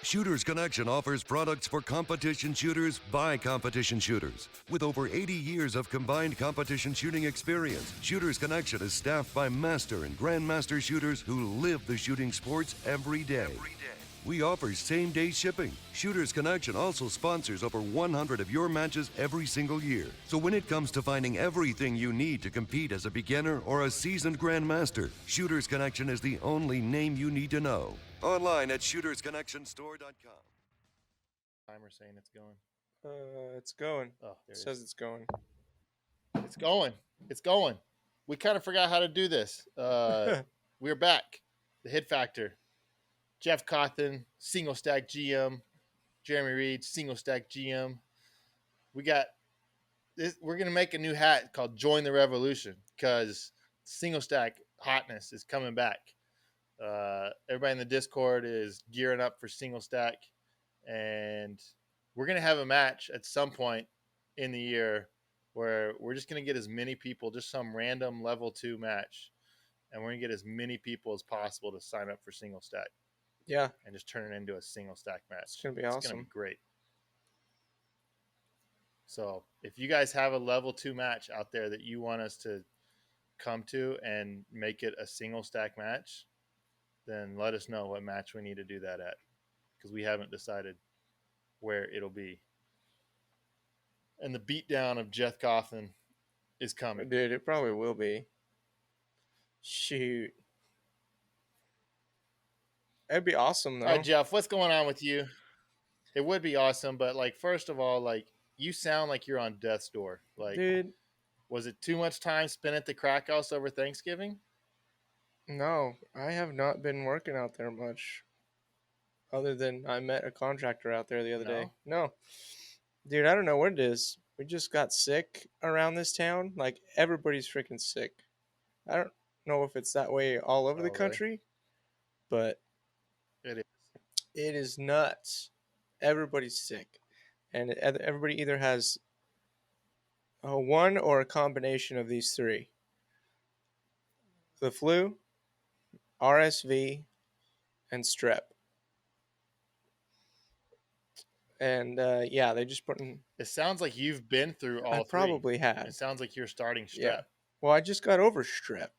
Shooters Connection offers products for competition shooters by competition shooters. With over 80 years of combined competition shooting experience, Shooters Connection is staffed by master and grandmaster shooters who live the shooting sports every day. We offer same-day shipping. Shooters Connection also sponsors over 100 of your matches every single year. So when it comes to finding everything you need to compete as a beginner or a seasoned grandmaster, Shooters Connection is the only name you need to know. Online at shootersconnectionstore.com. Timer saying it's going. It's going. Oh, It there it says is. it's going. It's going. It's going. We kind of forgot how to do this. We're back. The Hit Factor. Jeff Cawthon, single stack GM. Jeremy Reid, single stack GM. We got this. We're gonna make a new hat called "Join the Revolution" because single stack hotness is coming back. Everybody in the Discord is gearing up for single stack, and we're gonna have a match at some point in the year where we're just gonna get as many people, just some random level 2 match, and we're gonna get as many people as possible to sign up for single stack. Yeah, and just turn it into a single stack match. it's gonna be It's awesome. gonna be great. So if you guys have a level 2 match out there that you want us to come to and make it a single stack match, then let us know what match we need to do that at, because we haven't decided where it'll be. And the beatdown of Jeff Cawthon is coming. Dude, it probably will be. Shoot. That'd be awesome, though. All right, Jeff, what's going on with you? It would be awesome, but like, first of all, like, you sound like you're on death's door. Like, Dude, was it too much time spent at the crack house over Thanksgiving? no, I have not been working out there much. Other than I met a contractor out there the other day. No. Dude, I don't know what it is. We just got sick around this town. Like, everybody's freaking sick. I don't know if it's that way all over the really? country, but It is. it is nuts. Everybody's sick. And everybody either has one or a combination of these three: the flu, RSV, and strep. And yeah, they just put in. It sounds like you've been through all I three. probably have. It sounds like you're starting strep. Yeah. Well, I just got over strep,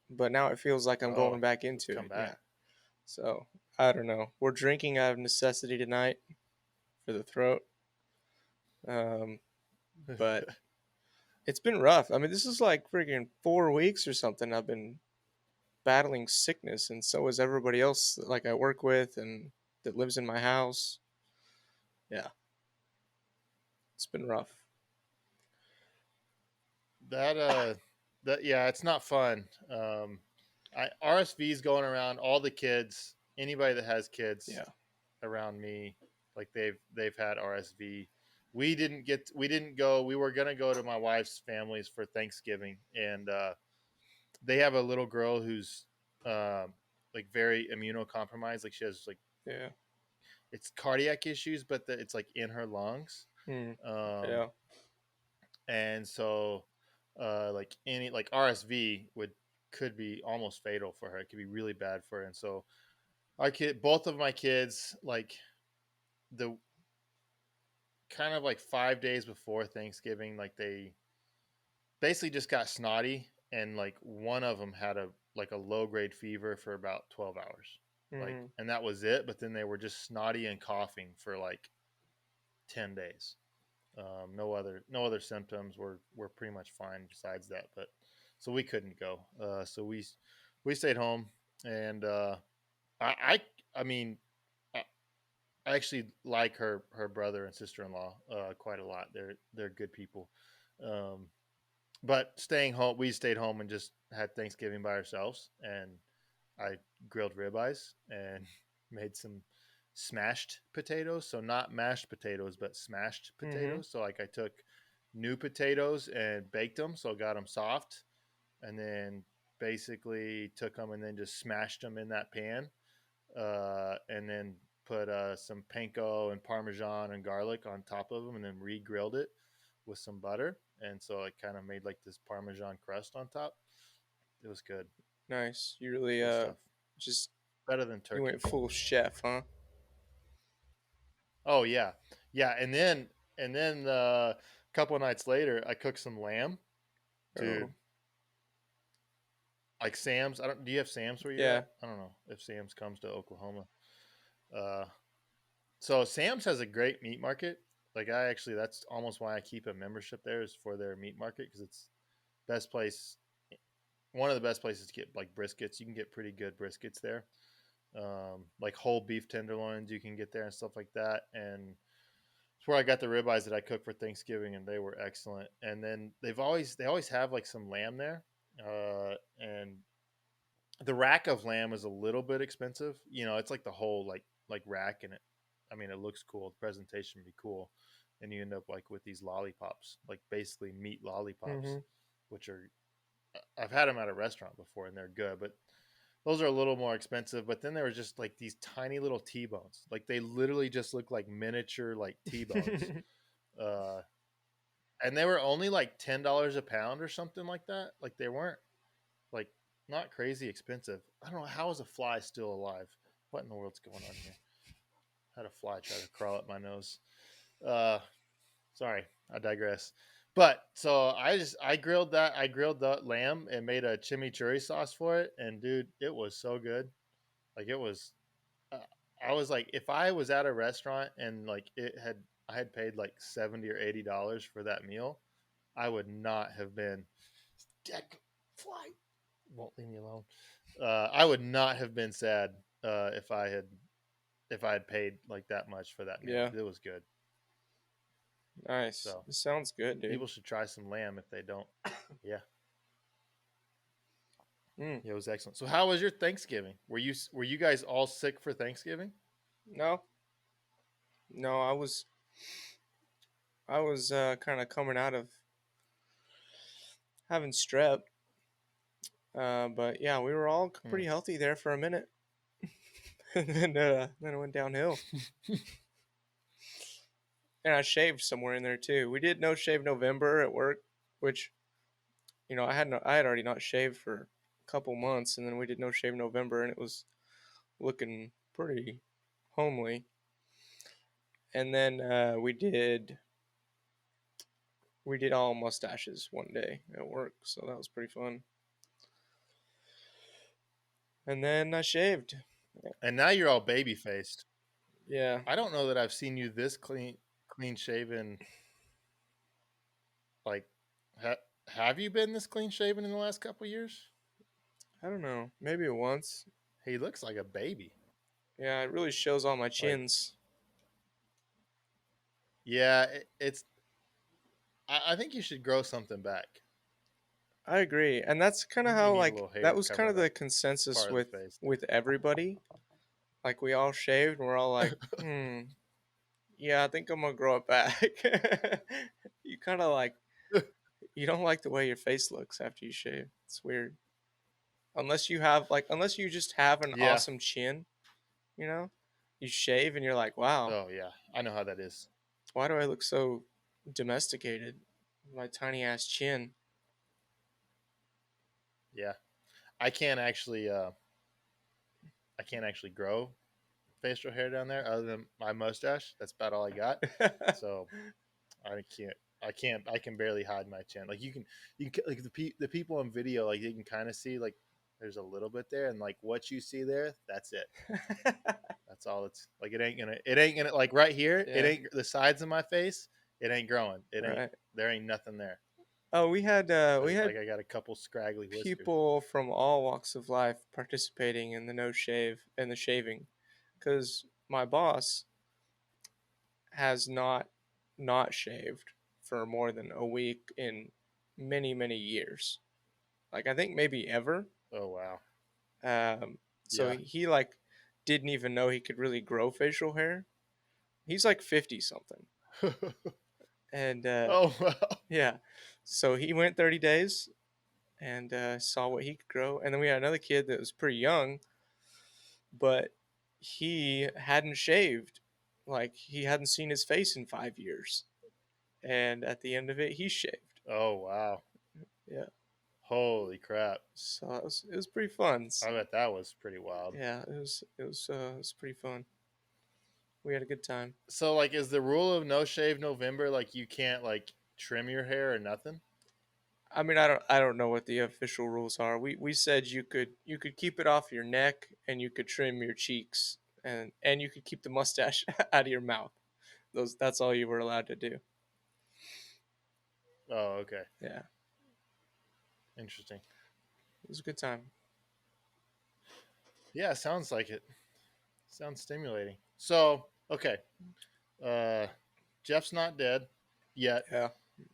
but now it feels like I'm going back into come it. back. Yeah. So I don't know. We're drinking out of necessity tonight for the throat. But it's been rough. I mean, this is like freaking 4 weeks or something. I've been battling sickness, and so is everybody else like I work with and that lives in my house. Yeah. It's been rough. that yeah, it's not fun. RSV's going around all the kids. Anybody that has kids Yeah. around me, like they've had RSV. We didn't go. We were gonna go to my wife's family's for Thanksgiving, and they have a little girl who's like very immunocompromised. Like she has like Yeah. it's cardiac issues, but it's like in her lungs. Yeah. And so like any like RSV could be almost fatal for her. It could be really bad for her. And so both of my kids, like the kind of like 5 days before Thanksgiving, like they basically just got snotty, and like one of them had a low grade fever for about 12 hours. Like, and that was it. But then they were just snotty and coughing for like 10 days. No other symptoms. We're pretty much fine besides that. But so we couldn't go. So we stayed home, and I mean, I actually like her brother and sister-in-law quite a lot. They're good people. But staying home, we stayed home and just had Thanksgiving by ourselves, and I grilled ribeyes and made some smashed potatoes. So not mashed potatoes, but smashed potatoes. So like I took new potatoes and baked them, so I got them soft, and then basically took them and then just smashed them in that pan, and then put some panko and Parmesan and garlic on top of them, and then re-grilled it with some butter. And so it kind of made like this Parmesan crust on top. It was good. Nice. You really Good stuff. just better than You turkey. went full chef, huh? Oh yeah, yeah. And then a couple of nights later, I cooked some lamb, dude. Oh, Like Sam's. I don't. Do you have Sam's where you're yeah. at? I don't know if Sam's comes to Oklahoma. Uh, so Sam's has a great meat market. Like I actually, that's almost why I keep a membership there is for their meat market because it's best place, one of the best places to get like briskets. You can get pretty good briskets there, like whole beef tenderloins you can get there and stuff like that. And it's where I got the ribeyes that I cooked for Thanksgiving, and they were excellent. And then they always have like some lamb there, and the rack of lamb is a little bit expensive. You know, it's like the whole like rack, and it. I mean, it looks cool. The presentation would be cool, and you end up like with these lollipops, like basically meat lollipops, Mm-hmm. which are I've had them at a restaurant before, and they're good, but those are a little more expensive. But then there was just like these tiny little T-bones, like they literally just look like miniature like T-bones, uh, and they were only like $10 a pound or something like that. Like they weren't like not crazy expensive. I don't know how is a fly still alive. What in the world's going on here? Had a fly try to crawl up my nose. Uh, Sorry, I digress. But so I grilled that. I grilled the lamb and made a chimichurri sauce for it, and dude, it was so good. Like it was. Uh, I was like, if I was at a restaurant and like I had paid like $70 or $80 for that meal, I would not have been. Dead fly won't leave me alone. I would not have been sad if I had paid like that much for that meal. Yeah. It was good. Nice. So It sounds good, dude. people should try some lamb if they don't. Yeah, Mm. it was excellent. So how was your Thanksgiving? Were you guys all sick for Thanksgiving? No, no, I was kind of coming out of having strep. But yeah, we were all Hmm. pretty healthy there for a minute, and then it went downhill. And I shaved somewhere in there too. We did No Shave November at work, which I had already not shaved for a couple months, and then we did No Shave November, and it was looking pretty homely. And then we did all mustaches one day at work, so that was pretty fun. And then I shaved. And now you're all baby faced. Yeah, I don't know that I've seen you this clean shaven. Like, have you been this clean shaven in the last couple years? I don't know, maybe once. He looks like a baby. Yeah, it really shows all my Like, chins. yeah, it's. I think you should grow something back. I agree, and that's kind of You how need a like little hair that to was cover kind of that the consensus part of the face. with everybody. Like we all shaved, and we're all like, yeah, I think I'm gonna grow it back. You kind of like you don't like the way your face looks after you shave. It's weird. Unless you just have an Yeah. awesome chin, you know, you shave and you're like, wow, Oh yeah, I know how that is. why do I look so domesticated? My tiny ass chin. Yeah, I can't actually. I can't actually grow facial hair down there other than my mustache. That's about all I got. So I can't. I can barely hide my chin. Like you can like the people on video, like you can kind of see like there's a little bit there, and like what you see there, that's it. That's all it's like. It ain't gonna like right here. Yeah. It ain't the sides of my face. It ain't growing. It ain't. Right. There ain't nothing there. Oh, we had Like I got a couple scraggly whiskers. people from all walks of life participating in the no shave and the shaving, because my boss has not shaved for more than a week in many years. Like I think maybe ever. Oh wow. So Yeah. he like didn't even know he could really grow facial hair. He's like 50 something, and Oh wow. yeah. So he went 30 days and saw what he could grow. And then we had another kid that was pretty young, but he hadn't shaved. Like he hadn't seen his face in 5 years. And at the end of it, he shaved. Oh wow. Yeah. Holy crap! So it was pretty fun. I bet that was pretty wild. Yeah, it was pretty fun. We had a good time. So, like, is the rule of no shave November like you can't like trim your hair or nothing? I mean, I don't know what the official rules are. We said you could keep it off your neck and you could trim your cheeks and you could keep the mustache out of your mouth. That's all you were allowed to do. Oh, okay, Yeah, interesting. it was a good time. Yeah, sounds like it. Sounds stimulating. So, okay, uh, Jeff's not dead yet. Yeah.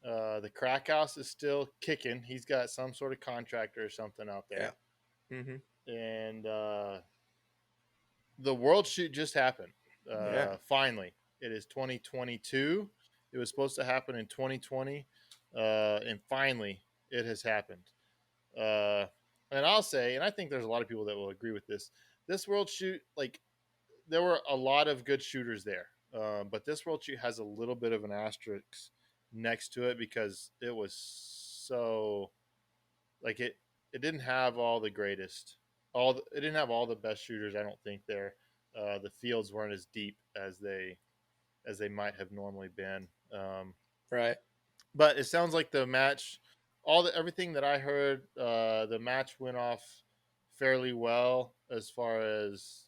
The crack house is still kicking. He's got some sort of contractor or something out there. Yeah. Mhm. And the world shoot just happened. Yeah. Finally, it is 2022. It was supposed to happen in 2020, and finally, it has happened. Uh, and I'll say, and I think there's a lot of people that will agree with this. This world shoot, like, there were a lot of good shooters there, but this world shoot has a little bit of an asterisk next to it because it was so like it didn't have all the greatest it didn't have all the best shooters. I don't think there. The fields weren't as deep as they might have normally been. Right. But it sounds like the match, everything that I heard, the match went off fairly well as far as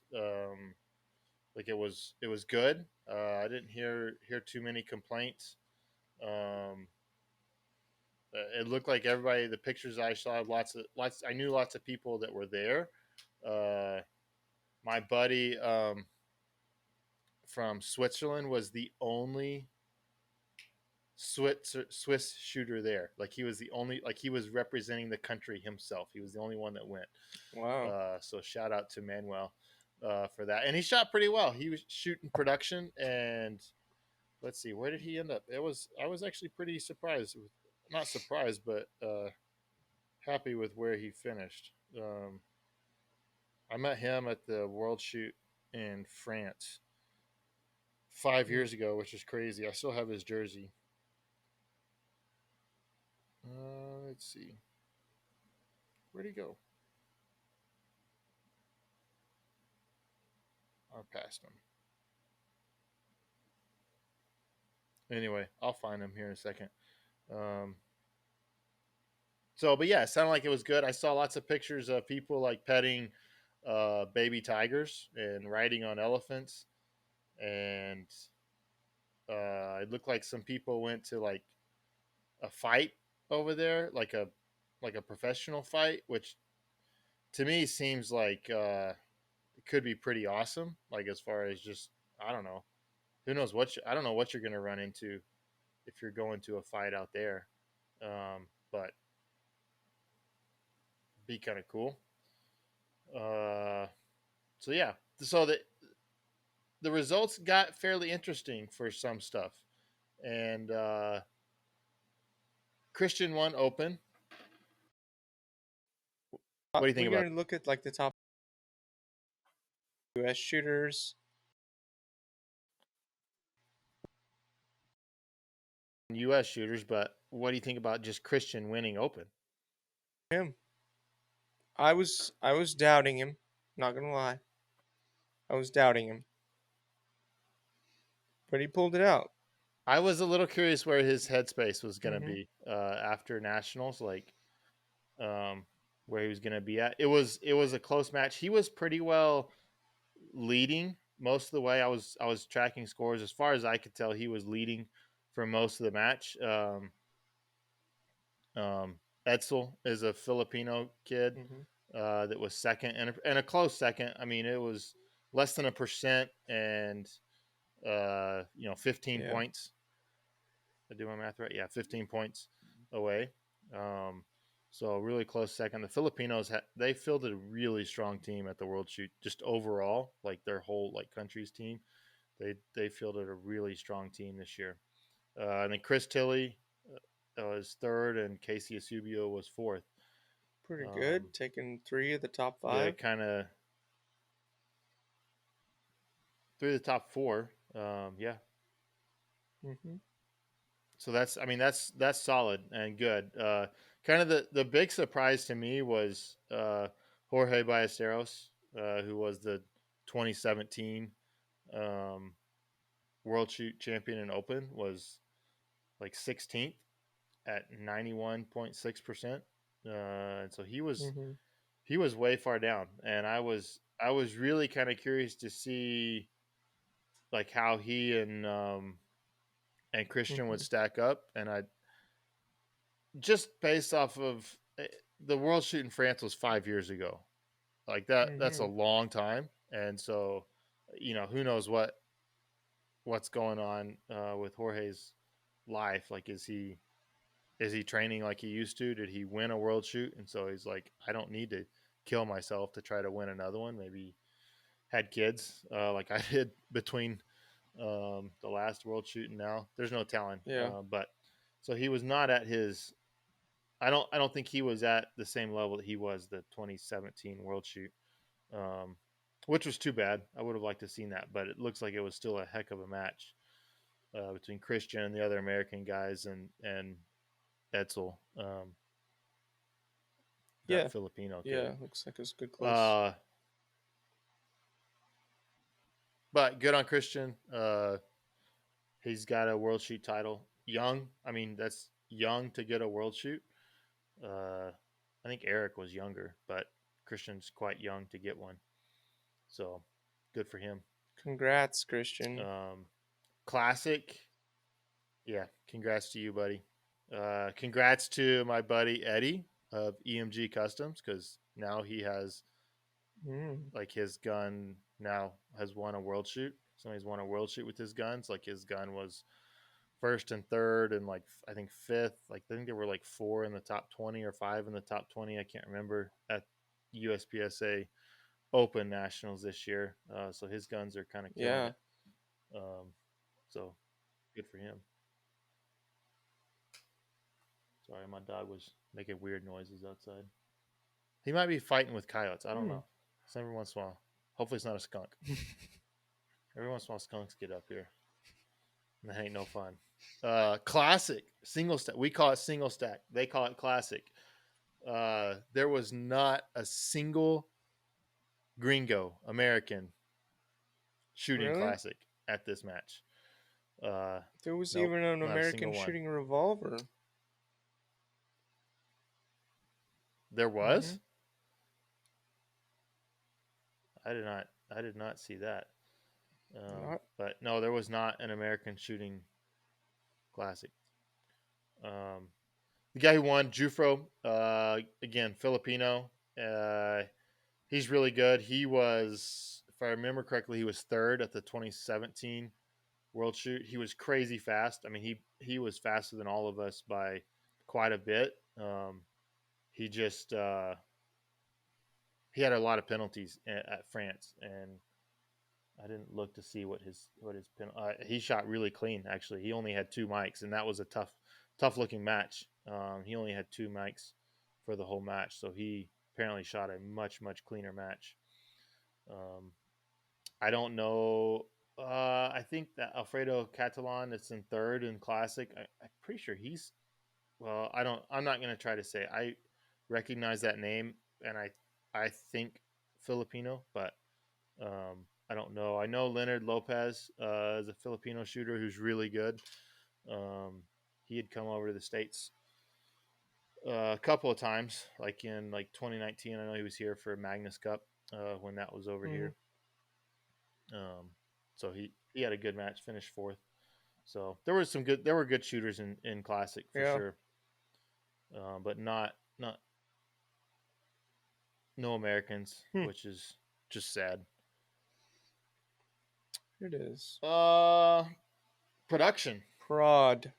like it was good. I didn't hear too many complaints. Um, it looked like everybody. The pictures I saw, lots. I knew lots of people that were there. Uh, my buddy from Switzerland was the only Swiss shooter there. Like he was the only. Like he was representing the country himself. He was the only one that went. Wow. So shout out to Manuel for that. And he shot pretty well. He was shooting production, and let's see, where did he end up? I was actually pretty surprised. Not surprised, but happy with where he finished. I met him at the World Shoot in France 5 years ago, which is crazy. I still have his jersey. Let's see. Where'd he go? I passed him. Anyway, I'll find him here in a second. But yeah, it sounded like it was good. I saw lots of pictures of people like petting baby tigers and riding on elephants, and it looked like some people went to like a fight over there, like a professional fight, which to me seems like it could be pretty awesome. Like as far as just I don't know, who knows I don't know what you're gonna run into if you're going to a fight out there, but be kind of cool. So yeah, so the results got fairly interesting for some stuff, and Christian won open. What do you think We're about gonna look at like the top U.S. shooters. U.S. shooters? But what do you think about just Christian winning open? Him. I was doubting him. Not gonna lie. I was doubting him, but he pulled it out. I was a little curious where his headspace was going to Mhm. be after nationals, like where he was going to be at. It was a close match. He was pretty well leading most of the way. I was tracking scores as far as I could tell. He was leading for most of the match. Edsel is a Filipino kid Mhm. that was second and a close second. I mean, it was less than 1%, and 15 Yeah. points. Did I do my math right? Yeah, 15 points away. So really close second. The Filipinos they fielded a really strong team at the World Shoot. Just overall, like their whole like country's team, they fielded a really strong team this year. And then Chris Tilley was third, and Casey Asubio was fourth. Pretty good. Taking 3 of the top Yeah, 5. kind of through the top four. Yeah. Mhm. So that's, I mean, that's solid and good. Kind of the big surprise to me was Jorge Ballesteros, who was the 2017 um, World Shoot Champion and Open, was like 16th at 91.6%. And so Mm-hmm. he was way far down, and I was really kind of curious to see like how he and Christian would Mm-hmm. stack up, and I just based off of the World Shoot in France was 5 years ago, like that's a Mm-hmm. long time, and so who knows what's going on with Jorge's life, like is he training like he used to? Did he win a World Shoot, and so he's like, I don't need to kill myself to try to win another one. Maybe had kids like I did between the last World Shoot and now. There's no telling, Yeah. but so he was not at his. I don't think he was at the same level that he was the 2017 World Shoot, um, which was too bad. I would have liked to have seen that, but it looks like it was still a heck of a match between Christian and the other American guys and Edsel, Yeah. that Filipino Yeah. kid. Looks like it's good close. Uh, but good on Christian. He's got a World Shoot title. Young. I mean, that's young to get a World Shoot. I think Eric was younger, but Christian's quite young to get one. So good for him. Congrats, Christian. Classic. Yeah, congrats to you, buddy. Congrats to my buddy Eddie of EMG Customs, because now he has like his gun now has won a World Shoot. Somebody's won a World Shoot with his guns. Like his gun was first and third and like I think fifth. Like I think there were like 4 in the top 20 or 5 in the top 20. I can't remember at USPSA Open Nationals this year. So his guns are kind of killing Yeah. it. So good for him. Sorry, my dog was making weird noises outside. He might be fighting with coyotes. I don't know. It's every once in a while. Hopefully, it's not a skunk. Every once in a while, skunks get up here. And that ain't no fun. Classic single stack. We call it single stack. They call it classic. There was not a single gringo American shooting Really? classic at this match. There was Nope, even an not a American single one. shooting a revolver. There was. I did not see that. But no, there was not an American shooting classic. The guy who won, Jufro, again, Filipino. He's really good. He was, if I remember correctly, he was third at the 2017 World Shoot. He was crazy fast. I mean, he was faster than all of us by quite a bit. He just he had a lot of penalties at France, and I didn't look to see what his he shot really clean. Actually, he only had 2 mics, and that was a tough looking match. He only had 2 mics for the whole match, so he apparently shot a much cleaner match. I don't know. I think that Alfredo Catalan is in third in classic. I'm pretty sure he's. Well, I don't. I'm not going to try to say. I recognize that name, and I think Filipino, but I don't know. I know Leonard Lopez is a Filipino shooter who's really good. He had come over to the States a couple of times, like in like 2019. I know he was here for Magnus Cup when that was over here. So he had a good match, finished 4th. So there were good shooters in classic for sure. But not no Americans, which is just sad. It is. Production. Prod.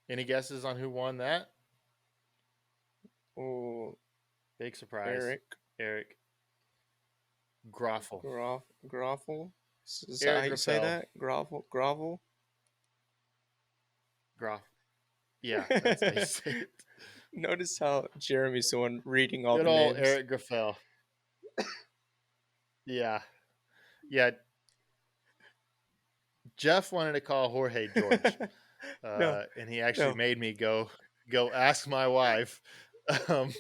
Any guesses on who won that? Oh, Big surprise. Eric Groffel. Groffel? Is that Eric how you say Groffel. that? Groffel? Groff. Yeah, that's how you say it. Notice how Jeremy's the one reading all Good the old names. Eric Groffel. Yeah. Jeff wanted to call Jorge George, No, and he actually no. made me go ask my wife. Um,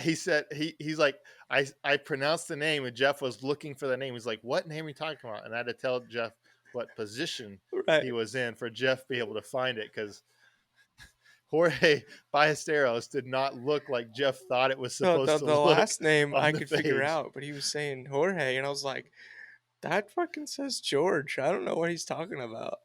he said he's like I pronounced the name, and Jeff was looking for the name. He's like, "What name are you talking about?" And I had to tell Jeff what position Right. he was in for Jeff to be able to find it, because Jorge Ballesteros did not look like Jeff thought it was No, supposed to the look last name on I the could figure page. out, but he was saying Jorge, and I was like, that fucking says George. I don't know what he's talking about.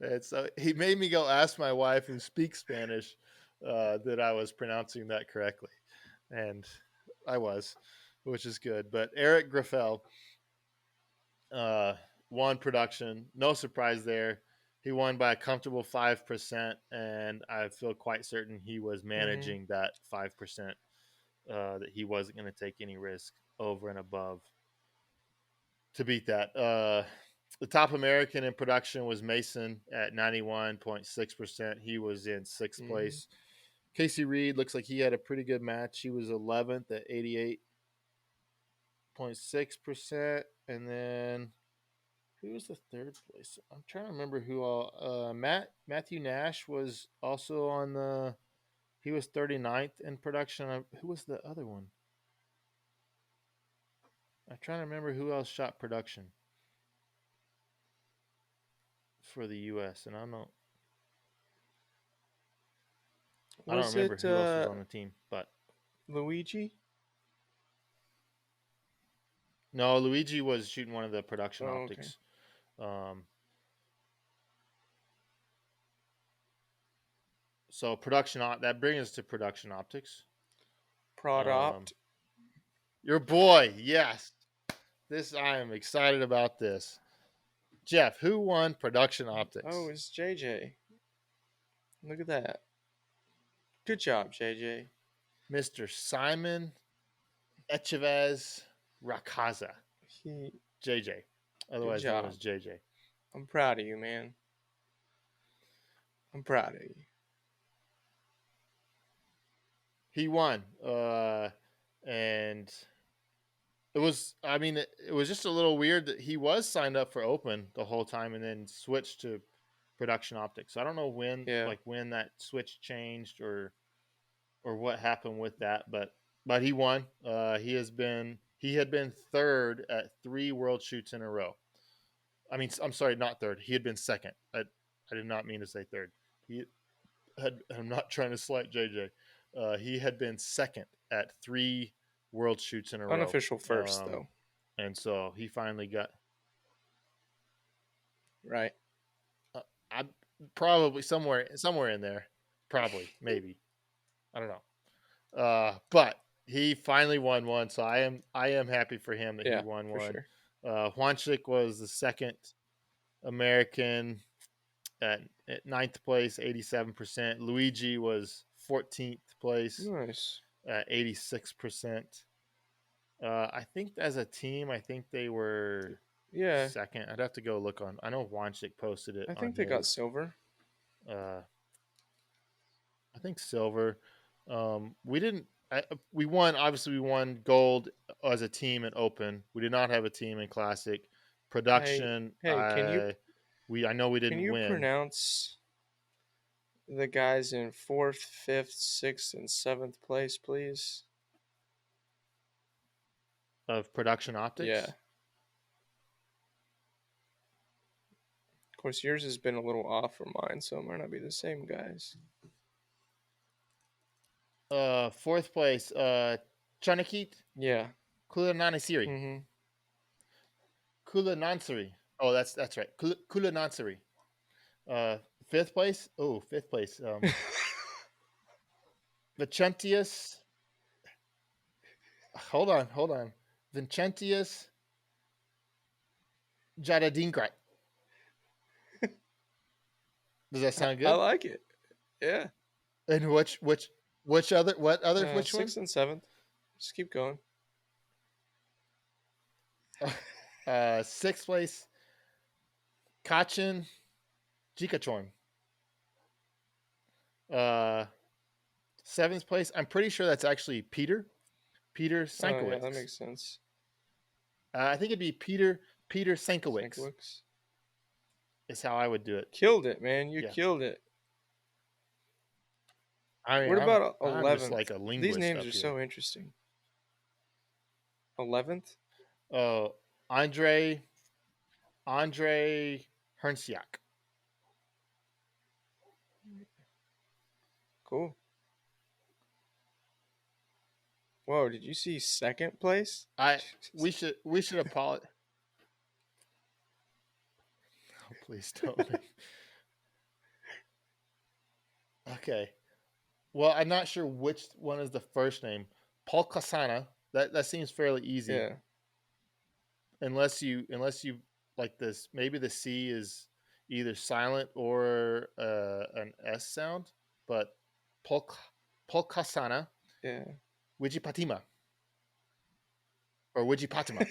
And so he made me go ask my wife, who speaks Spanish, that I was pronouncing that correctly. And I was, which is good. But Eric Graffel uh, won production. No surprise there. He won by a comfortable 5%. And I feel quite certain he was managing that 5%, that he wasn't going to take any risk over and above to beat that. The top American in production was Mason at 91.6%. He was in 6th place. Casey Reid looks like he had a pretty good match. He was 11th at 88.6%. And then who was the 3rd place? I'm trying to remember who all. Matthew Nash was also on the. He was 39th in production. Who was the other one? I'm trying to remember who else shot production for the U.S. And I don't remember who else was on the team, but Luigi? no, Luigi was shooting one of the production Oh, optics. So production that brings us to production optics. Product. Your boy, yes. I am excited about this. Jeff, who won production optics? Oh, it's JJ. Look at that. Good job, JJ. Mr. Simon Echavez Rakaza. JJ. Otherwise known as JJ. I'm proud of you, man. I'm proud of you. He won. And it was just a little weird that he was signed up for open the whole time and then switched to production optics. So I don't know when that switch changed or what happened with that, but he won. He had been 3rd at 3 world shoots in a row. I mean, I'm sorry, not 3rd. He had been 2nd. I did not mean to say 3rd. I'm not trying to slight JJ. He had been 2nd at 3 world shoots in a row. Unofficial first, though. And so he finally got. Right. I probably somewhere in there. Probably, maybe. I don't know. But he finally won one, so I am happy for him that he won one. Sure. Juanchik was the 2nd American at 9th place, 87%. Luigi was 14th place, nice, at 86%. I think as a team, I think they were 2nd. I'd have to go look on. I know Juanchik posted it. I think they got silver. I think silver. We won. Obviously, we won gold as a team in open. We did not have a team in classic production. Hey, I know we didn't win. Can you pronounce the guys in 4th, 5th, 6th, and 7th place, please? Of production optics? Yeah. Of course, yours has been a little off from mine, so it might not be the same guys. 4th place, Chanakit. Yeah. Kula Nansiri. Mm-hmm. Kula Nansiri. Oh, that's right. Kula Nansiri. 5th place. Oh, 5th place. Vincentius. Hold on. Vincentius Jadadinkrat. Does that sound good? I like it. Yeah. And which other 6th one? 6th and 7th. Just keep going. 6th place, Kachin Jikachorn. 7th place, I'm pretty sure that's actually Peter Sankiewicz. Yeah, that makes sense. I think it'd be Peter Sienkiewicz. Sienkiewicz. Is how I would do it. Killed it, man. You Yeah. killed it. I mean, What about I'm 11th? just like a linguist. These names up are here. so interesting. 11th? Andre Hernsiak. Cool. Whoa, did you see second place? We should apologize. Oh, please don't. Okay. Well, I'm not sure which one is the first name. Paul Kasana. That seems fairly easy. Yeah. Unless you like this, maybe the C is either silent or an S sound. But Paul Kasana. Yeah. Wijipatima. Or Wijipatima.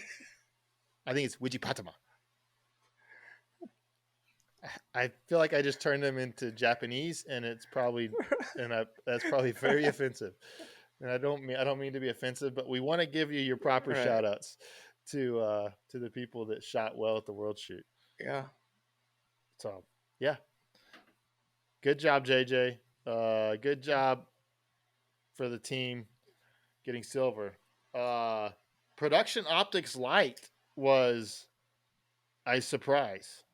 I think it's Wijipatima. I feel like I just turned them into Japanese, and it's probably that's probably very offensive. And I don't mean to be offensive, but we want to give you your proper Right. shout outs to the people that shot well at the World Shoot. Yeah. So yeah, good job, JJ. Good job for the team getting silver. Production Optics Light was a surprise.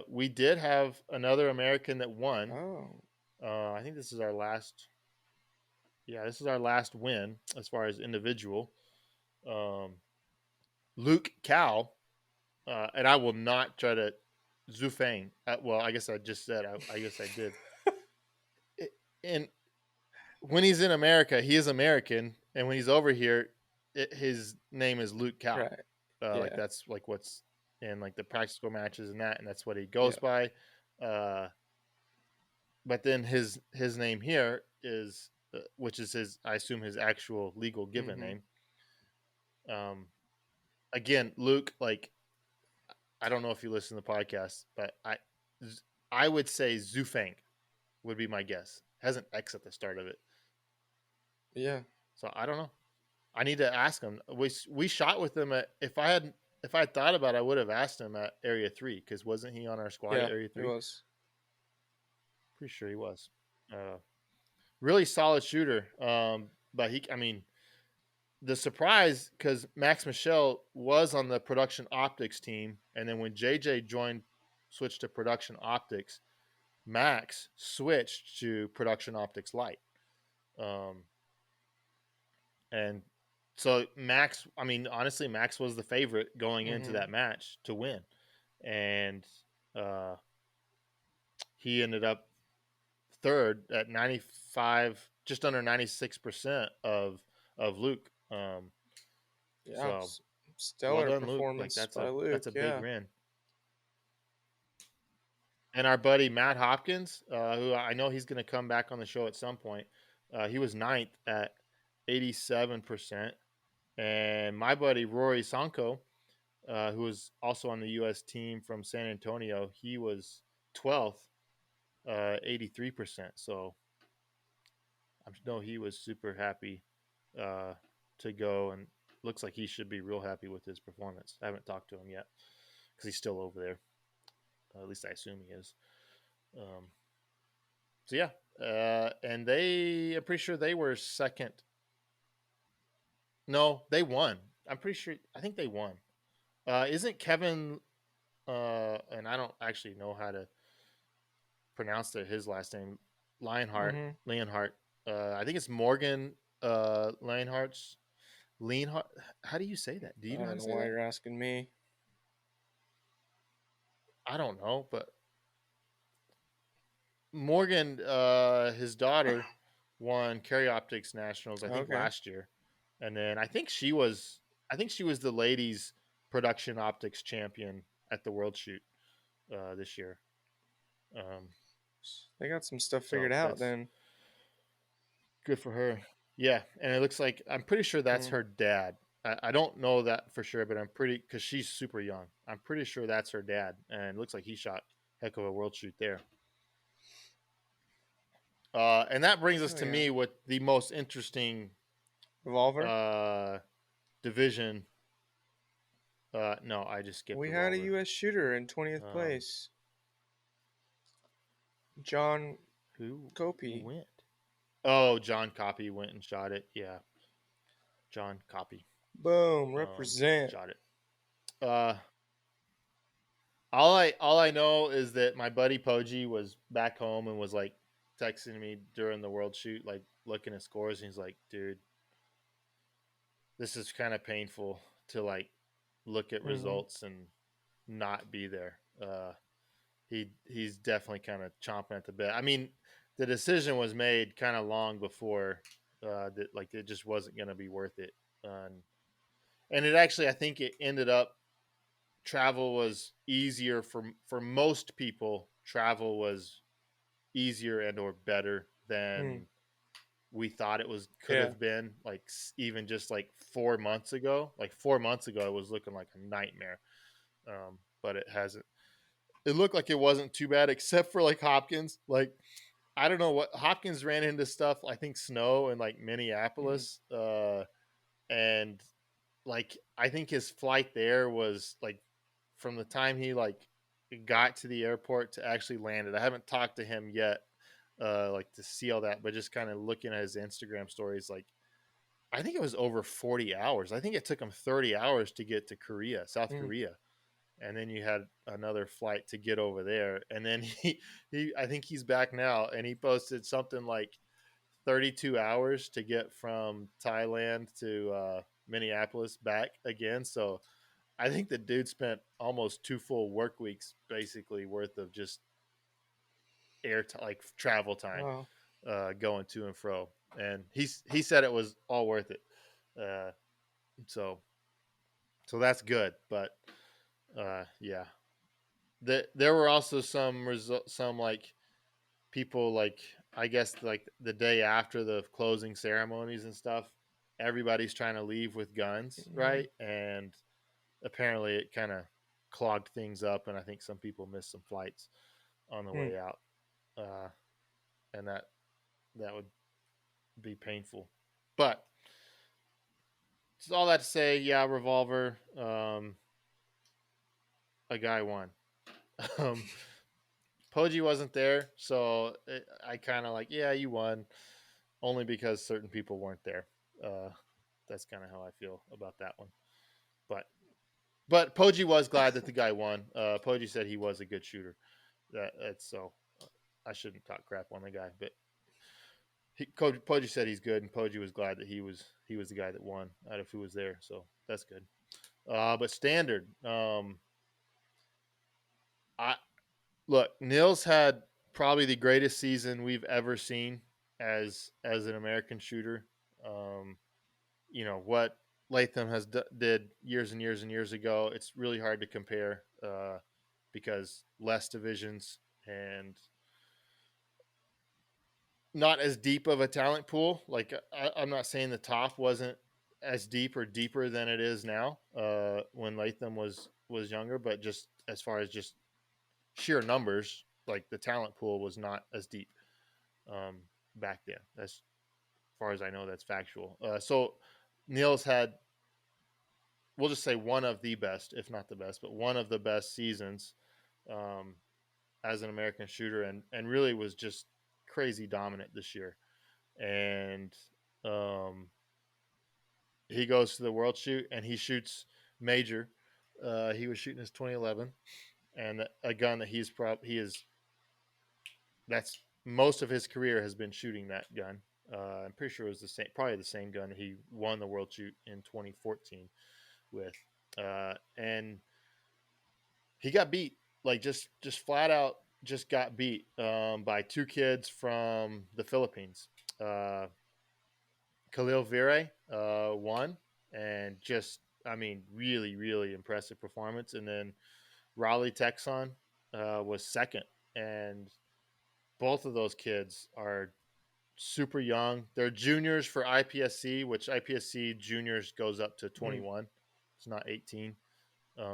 We did have another American that won. Oh. I think this is our last. Yeah, this is our last win as far as individual. Luke Cow, and I will not try to Zufang. Well, I guess I just said. I guess I did. And when he's in America, he is American, and when he's over here, his name is Luke Cow. Right. Like that's like what's in like the practical matches and that's what he goes by. But then his name here is, which is his, I assume his actual legal given name. Again, Luke, like, I don't know if you listen to the podcast, but I would say Zufang would be my guess. Has an X at the start of it. Yeah. So I don't know. I need to ask him. We shot with him at, if I had thought about it, I would have asked him at Area 3, because wasn't he on our squad at Area 3? He was. Pretty sure he was. Really solid shooter. But the surprise, because Max Michel was on the production optics team, and then when JJ switched to production optics, Max switched to production optics light. And so Max, honestly, Max was the favorite going into that match to win. And he ended up third at 95, just under 96% of Luke. Stellar well done, performance Luke. by Luke. That's a big win. And our buddy Matt Hopkins, who I know he's going to come back on the show at some point, he was 9th at 87%. And my buddy Rory Sanko, who was also on the U.S. team from San Antonio, he was 12th, 83%. So I know he was super happy to go, and looks like he should be real happy with his performance. I haven't talked to him yet because he's still over there. At least I assume he is. So yeah, and I'm pretty sure they were second. No, they won. I'm pretty sure. I think they won. Isn't Kevin? And I don't actually know how to pronounce his last name. Leonhardt. I think it's Morgan Leonhardt's. Leonhardt. How do you say that? Do you know how to say that? Why you're asking me? I don't know, but Morgan, his daughter, won Carry Optics Nationals, I think, last year, and then I think she was the ladies' production optics champion at the World Shoot this year. They got some stuff figured out then. Good for her. Yeah, and it looks like, I'm pretty sure that's her dad. I don't know that for sure, but because she's super young. I'm pretty sure that's her dad, and it looks like he shot heck of a World Shoot there. And that brings us to me with the most interesting Revolver division No, I just skipped We had a revolver. U.S. shooter in 20th place. John Who Copey. went? Oh, John Copy went and shot it. Yeah, John Copy Boom, represent. shot it. All I know is that my buddy Poji was back home and was like texting me during the world shoot, like looking at scores, and he's like, "Dude, this is kind of painful to like look at results and not be there." He's definitely kind of chomping at the bit. I mean, the decision was made kind of long before that, like it just wasn't going to be worth it, and it actually, I think it ended up travel was easier for most people. Travel was easier and or better than we thought it could have been, like even just like 4 months ago. Like 4 months ago it was looking like a nightmare, but it hasn't. It looked like it wasn't too bad, except for like Hopkins. Like I don't know what Hopkins ran into stuff, I think snow in like Minneapolis, and like I think his flight there was like from the time he like got to the airport to actually landed. I haven't talked to him yet, like to see all that, but just kind of looking at his Instagram stories, like I think it was over 40 hours. I think it took him 30 hours to get to Korea, South Korea. And then you had another flight to get over there. And then I think he's back now, and he posted something like 32 hours to get from Thailand to Minneapolis back again. So I think the dude spent almost 2 full work weeks basically worth of just like travel time, going to and fro. And he said it was all worth it. Uh, so that's good. But yeah, there were also some like people, like I guess like the day after the closing ceremonies and stuff, everybody's trying to leave with guns, right? And apparently it kind of clogged things up, and I think some people missed some flights on the way out, and that would be painful. But it's all that to say, yeah, revolver. A guy won. Poji wasn't there, so I kind of like, yeah, you won, only because certain people weren't there. That's kind of how I feel about that one. But Poji was glad that the guy won. Poji said he was a good shooter. That's so. I shouldn't talk crap on the guy, but Poji said he's good, and Poji was glad that he was the guy that won out of who was there. So that's good. But standard, I look. Nils had probably the greatest season we've ever seen as an American shooter. You know what Latham did years and years and years ago. It's really hard to compare, because less divisions and not as deep of a talent pool. Like I'm not saying the top wasn't as deep or deeper than it is now, when Latham was younger, but just as far as just sheer numbers, like the talent pool was not as deep, back then. As far as I know, that's factual. So Niels had, we'll just say, one of the best, if not the best, but one of the best seasons, um, as an American shooter, and really was just crazy dominant this year. And he goes to the world shoot and he shoots major. He was shooting his 2011, and a gun that he is that's most of his career has been shooting that gun. I'm pretty sure it was probably the same gun that he won the world shoot in 2014 with, and he got beat, like just flat out just got beat, by two kids from the Philippines. Khalil Vire won, and just, I mean, really really impressive performance, and then Raleigh Texon was second, and both of those kids are super young. They're juniors for IPSC, which IPSC juniors goes up to 21. It's not 18,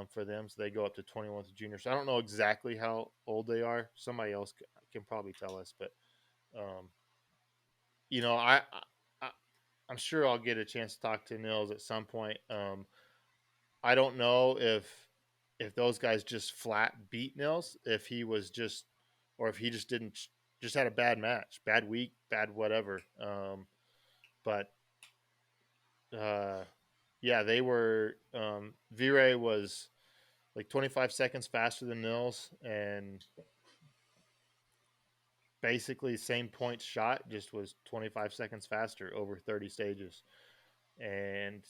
for them, so they go up to 21 to juniors. I don't know exactly how old they are. Somebody else can probably tell us, but you know, I I'm sure I'll get a chance to talk to Nils at some point. I don't know if those guys just flat beat Nils, if he was just, or if he just didn't, just had a bad match, bad week, bad whatever. But uh, yeah, they were. Vire was like 25 seconds faster than Nils, and basically same point shot, just was 25 seconds faster over 30 stages, and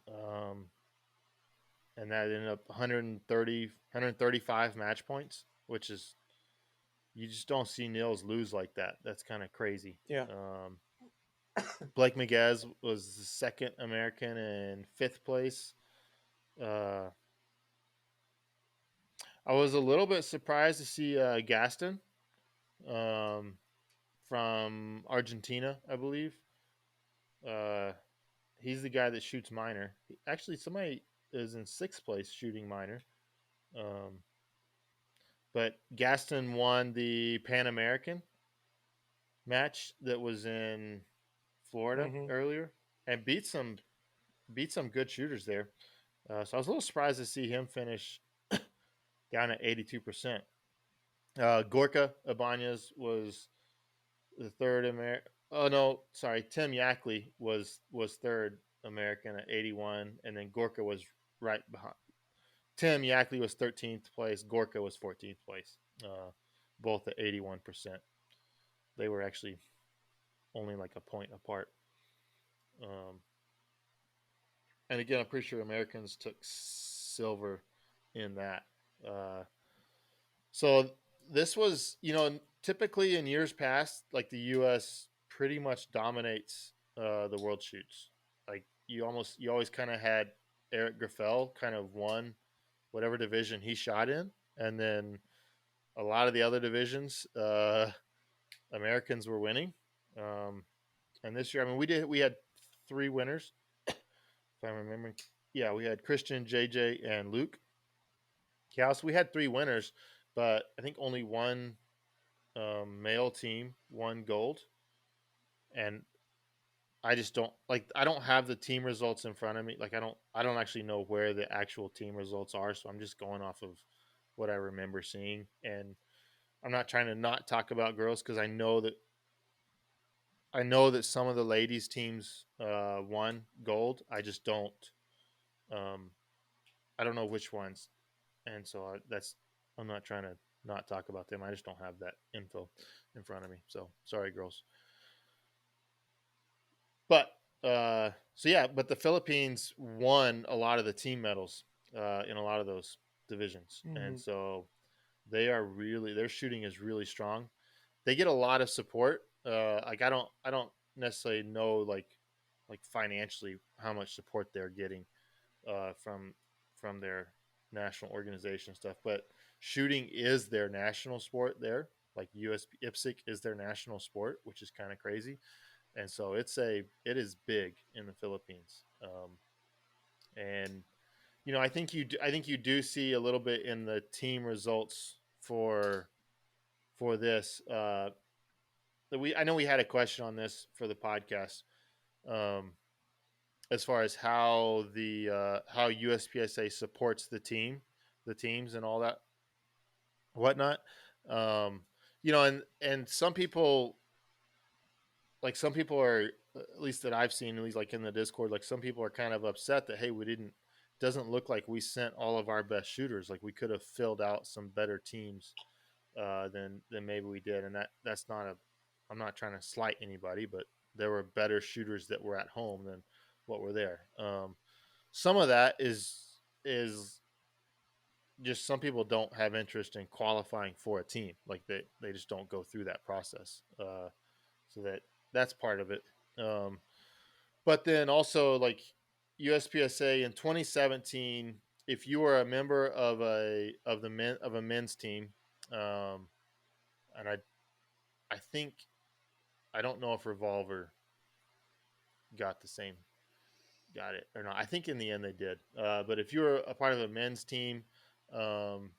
um, and that ended up 130, 135 match points, which is, you just don't see Nils lose like that. That's kind of crazy. Yeah. Blake Miguez was the second American in fifth place. Uh, I was a little bit surprised to see Gaston um, from Argentina, I believe. Uh, he's the guy that shoots minor. Actually, somebody is in sixth place shooting minor. Um, but Gaston won the Pan American match that was in Florida Mm-hmm. earlier and beat some good shooters there. So I was a little surprised to see him finish down at 82%. Gorka Ibanez was the third American. Oh no, sorry, Tim Yackley was third American at 81, and then Gorka was right behind. Tim Yackley was 13th place. Gorka was 14th place. Both at 81%. They were actually only like a point apart. Um, and again, I'm pretty sure Americans took silver in that. Uh, so this was, typically in years past, like the U.S. pretty much dominates the world shoots. Like you always kind of had Eric Graffel kind of won whatever division he shot in, and then a lot of the other divisions, Americans were winning. Um, and this year, I mean, we had three winners, if I'm remembering. Yeah, we had Christian, JJ, and Luke. Yeah, so we had three winners, but I think only one male team won gold, and I just don't like. I don't have the team results in front of me. Like I don't actually know where the actual team results are, so I'm just going off of what I remember seeing. And I'm not trying to not talk about girls because I know that some of the ladies teams won gold. I just don't. Um, I don't know which ones, and so that's. I'm not trying to not talk about them. I just don't have that info in front of me. So sorry, girls. But so yeah, but the Philippines won a lot of the team medals in a lot of those divisions, Mm-hmm. and so their shooting is really strong. They get a lot of support. Like I don't necessarily know like financially how much support they're getting from their national organization stuff, but shooting is their national sport there. Like US IPSC is their national sport, which is kind of crazy, and so it is big in the Philippines. And I think you do see a little bit in the team results for this. I know we had a question on this for the podcast, um, as far as how how USPSA supports the teams, and all that whatnot. Um, and some people are, at least that I've seen, at least like in the Discord, like some people are kind of upset that, hey, we didn't. Doesn't look like we sent all of our best shooters. Like we could have filled out some better teams than maybe we did, and that's not a. I'm not trying to slight anybody, but there were better shooters that were at home than what were there. Some of that is just some people don't have interest in qualifying for a team. Like they just don't go through that process. So that's part of it. Um, but then also like USPSA in 2017, if you were a member of a men's team, um, and I think I don't know if Revolver got it or not. I think in the end they did. But if you were a part of a men's team, um,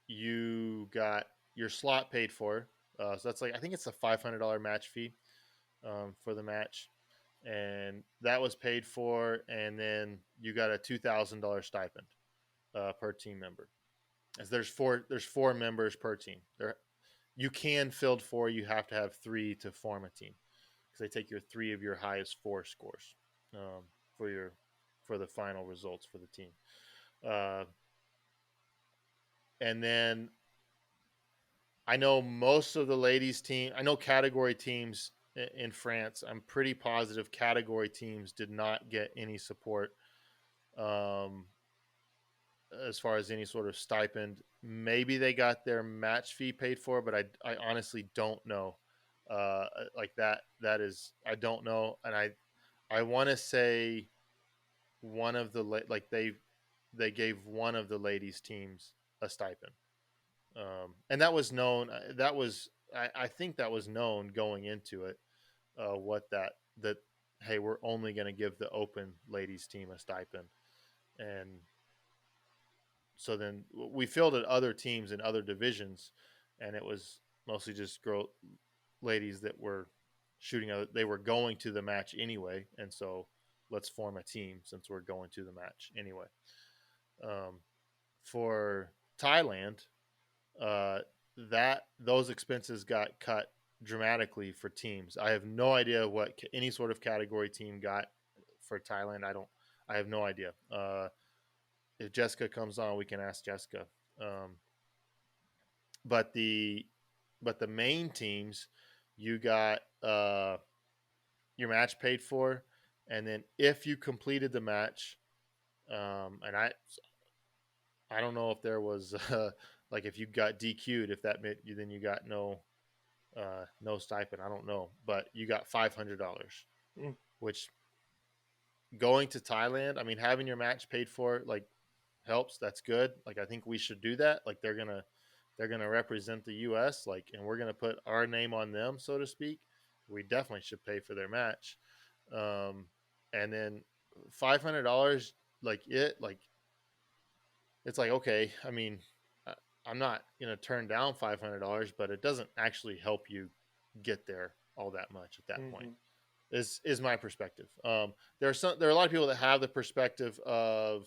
you got your slot paid for. So that's like I think it's a $500 match fee for the match. and that was paid for, and then you got a $2,000 stipend per team member. As there's four members per team. There you can field four. You have to have three to form a team because they take your three of your highest four scores um, for the final results for the team. Uh, and then I know most of the ladies team. I know category teams in France. I'm pretty positive category teams did not get any support um, as far as any sort of stipend. Maybe they got their match fee paid for, but I honestly don't know. Like that is I don't know, and I want to say one of the like they gave one of the ladies teams a stipend, and that was known. I think that was known going into it. What that hey, we're only going to give the open ladies team a stipend, and so then we fielded other teams in other divisions, and it was mostly just ladies that were shooting. They were going to the match anyway, and so let's form a team since we're going to the match anyway. For Thailand, that those expenses got cut dramatically for teams. I have no idea what any sort of category team got for Thailand. I have no idea. If Jessica comes on, we can ask Jessica. Um, but the main teams, you got your match paid for, and then if you completed the match, and I don't know if there was like if you got DQ'd, if that meant then you got no stipend. I don't know, but you got $500, which going to Thailand, I mean, having your match paid for like helps. That's good. Like I think we should do that. Like they're gonna represent the U.S. like, and we're gonna put our name on them, so to speak. We definitely should pay for their match, and then $500, it's like okay. I mean, I'm not gonna turn down $500, but it doesn't actually help you get there all that much at that point. Is my perspective. There are a lot of people that have the perspective of,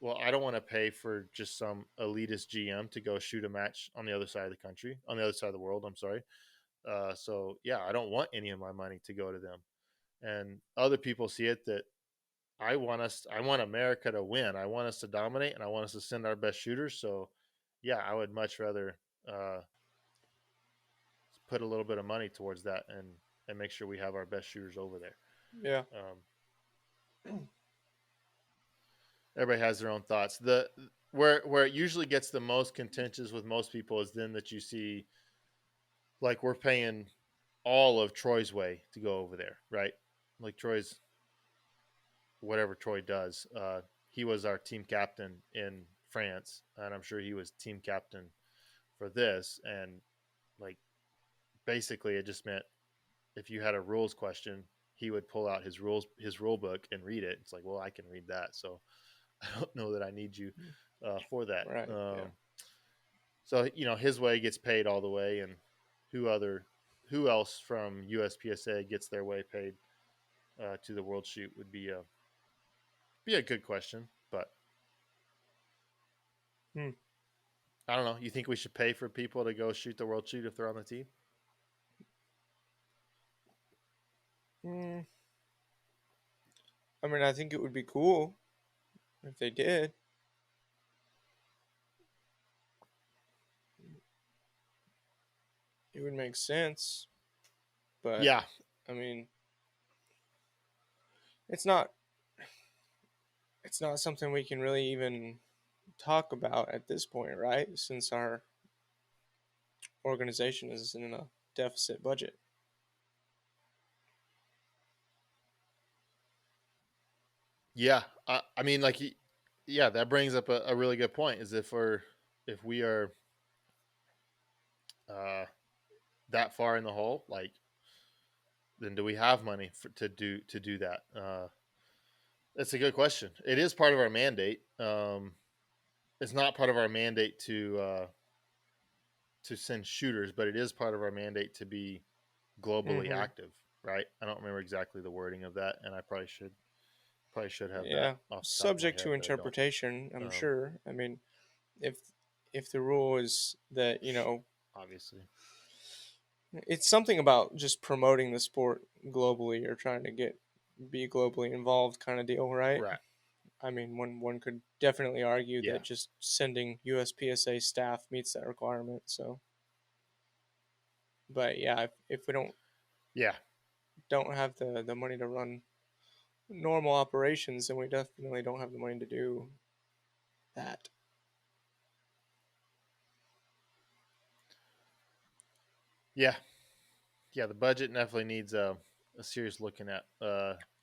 well, I don't want to pay for just some elitist GM to go shoot a match on the other side of the country, on the other side of the world. I'm sorry. So yeah, I don't want any of my money to go to them. And other people see it that I want America to win. I want us to dominate, and I want us to send our best shooters. So yeah, I would much rather put a little bit of money towards that and make sure we have our best shooters over there. Yeah. Everybody has their own thoughts. Where it usually gets the most contentious with most people is then that you see, like we're paying all of Troy's way to go over there, right? Like Troy's, whatever Troy does. He was our team captain in France, and I'm sure he was team captain for this. And like, basically, it just meant if you had a rules question, he would pull out his rule book and read it. It's like, well, I can read that, so I don't know that I need you for that. Right. Yeah. So his way gets paid all the way, and who else from USPSA gets their way paid to the World Shoot would be a good question, but I don't know. You think we should pay for people to go shoot the World Shoot if they're on the team? I mean, I think it would be cool if they did. It would make sense. But yeah, I mean, it's not something we can really even talk about at this point, right? Since our organization is in a deficit budget. Yeah, I mean, like, yeah, that brings up a really good point. Is if we are that far in the hole, like, then do we have money to do that? That's a good question. It is part of our mandate. It's not part of our mandate to send shooters, but it is part of our mandate to be globally active, right? I don't remember exactly the wording of that, and I probably should have that Yeah, off the top of my subject head, to but I don't. interpretation, I'm Um, sure. I mean, if the rule is that, Obviously, it's something about just promoting the sport globally or trying to be globally involved kind of deal, right? right? I mean, one could definitely argue Yeah, that just sending USPSA staff meets that requirement. So, but yeah, if we yeah, don't have the money to run normal operations, then we definitely don't have the money to do that. yeah, yeah. The budget definitely needs a serious looking at.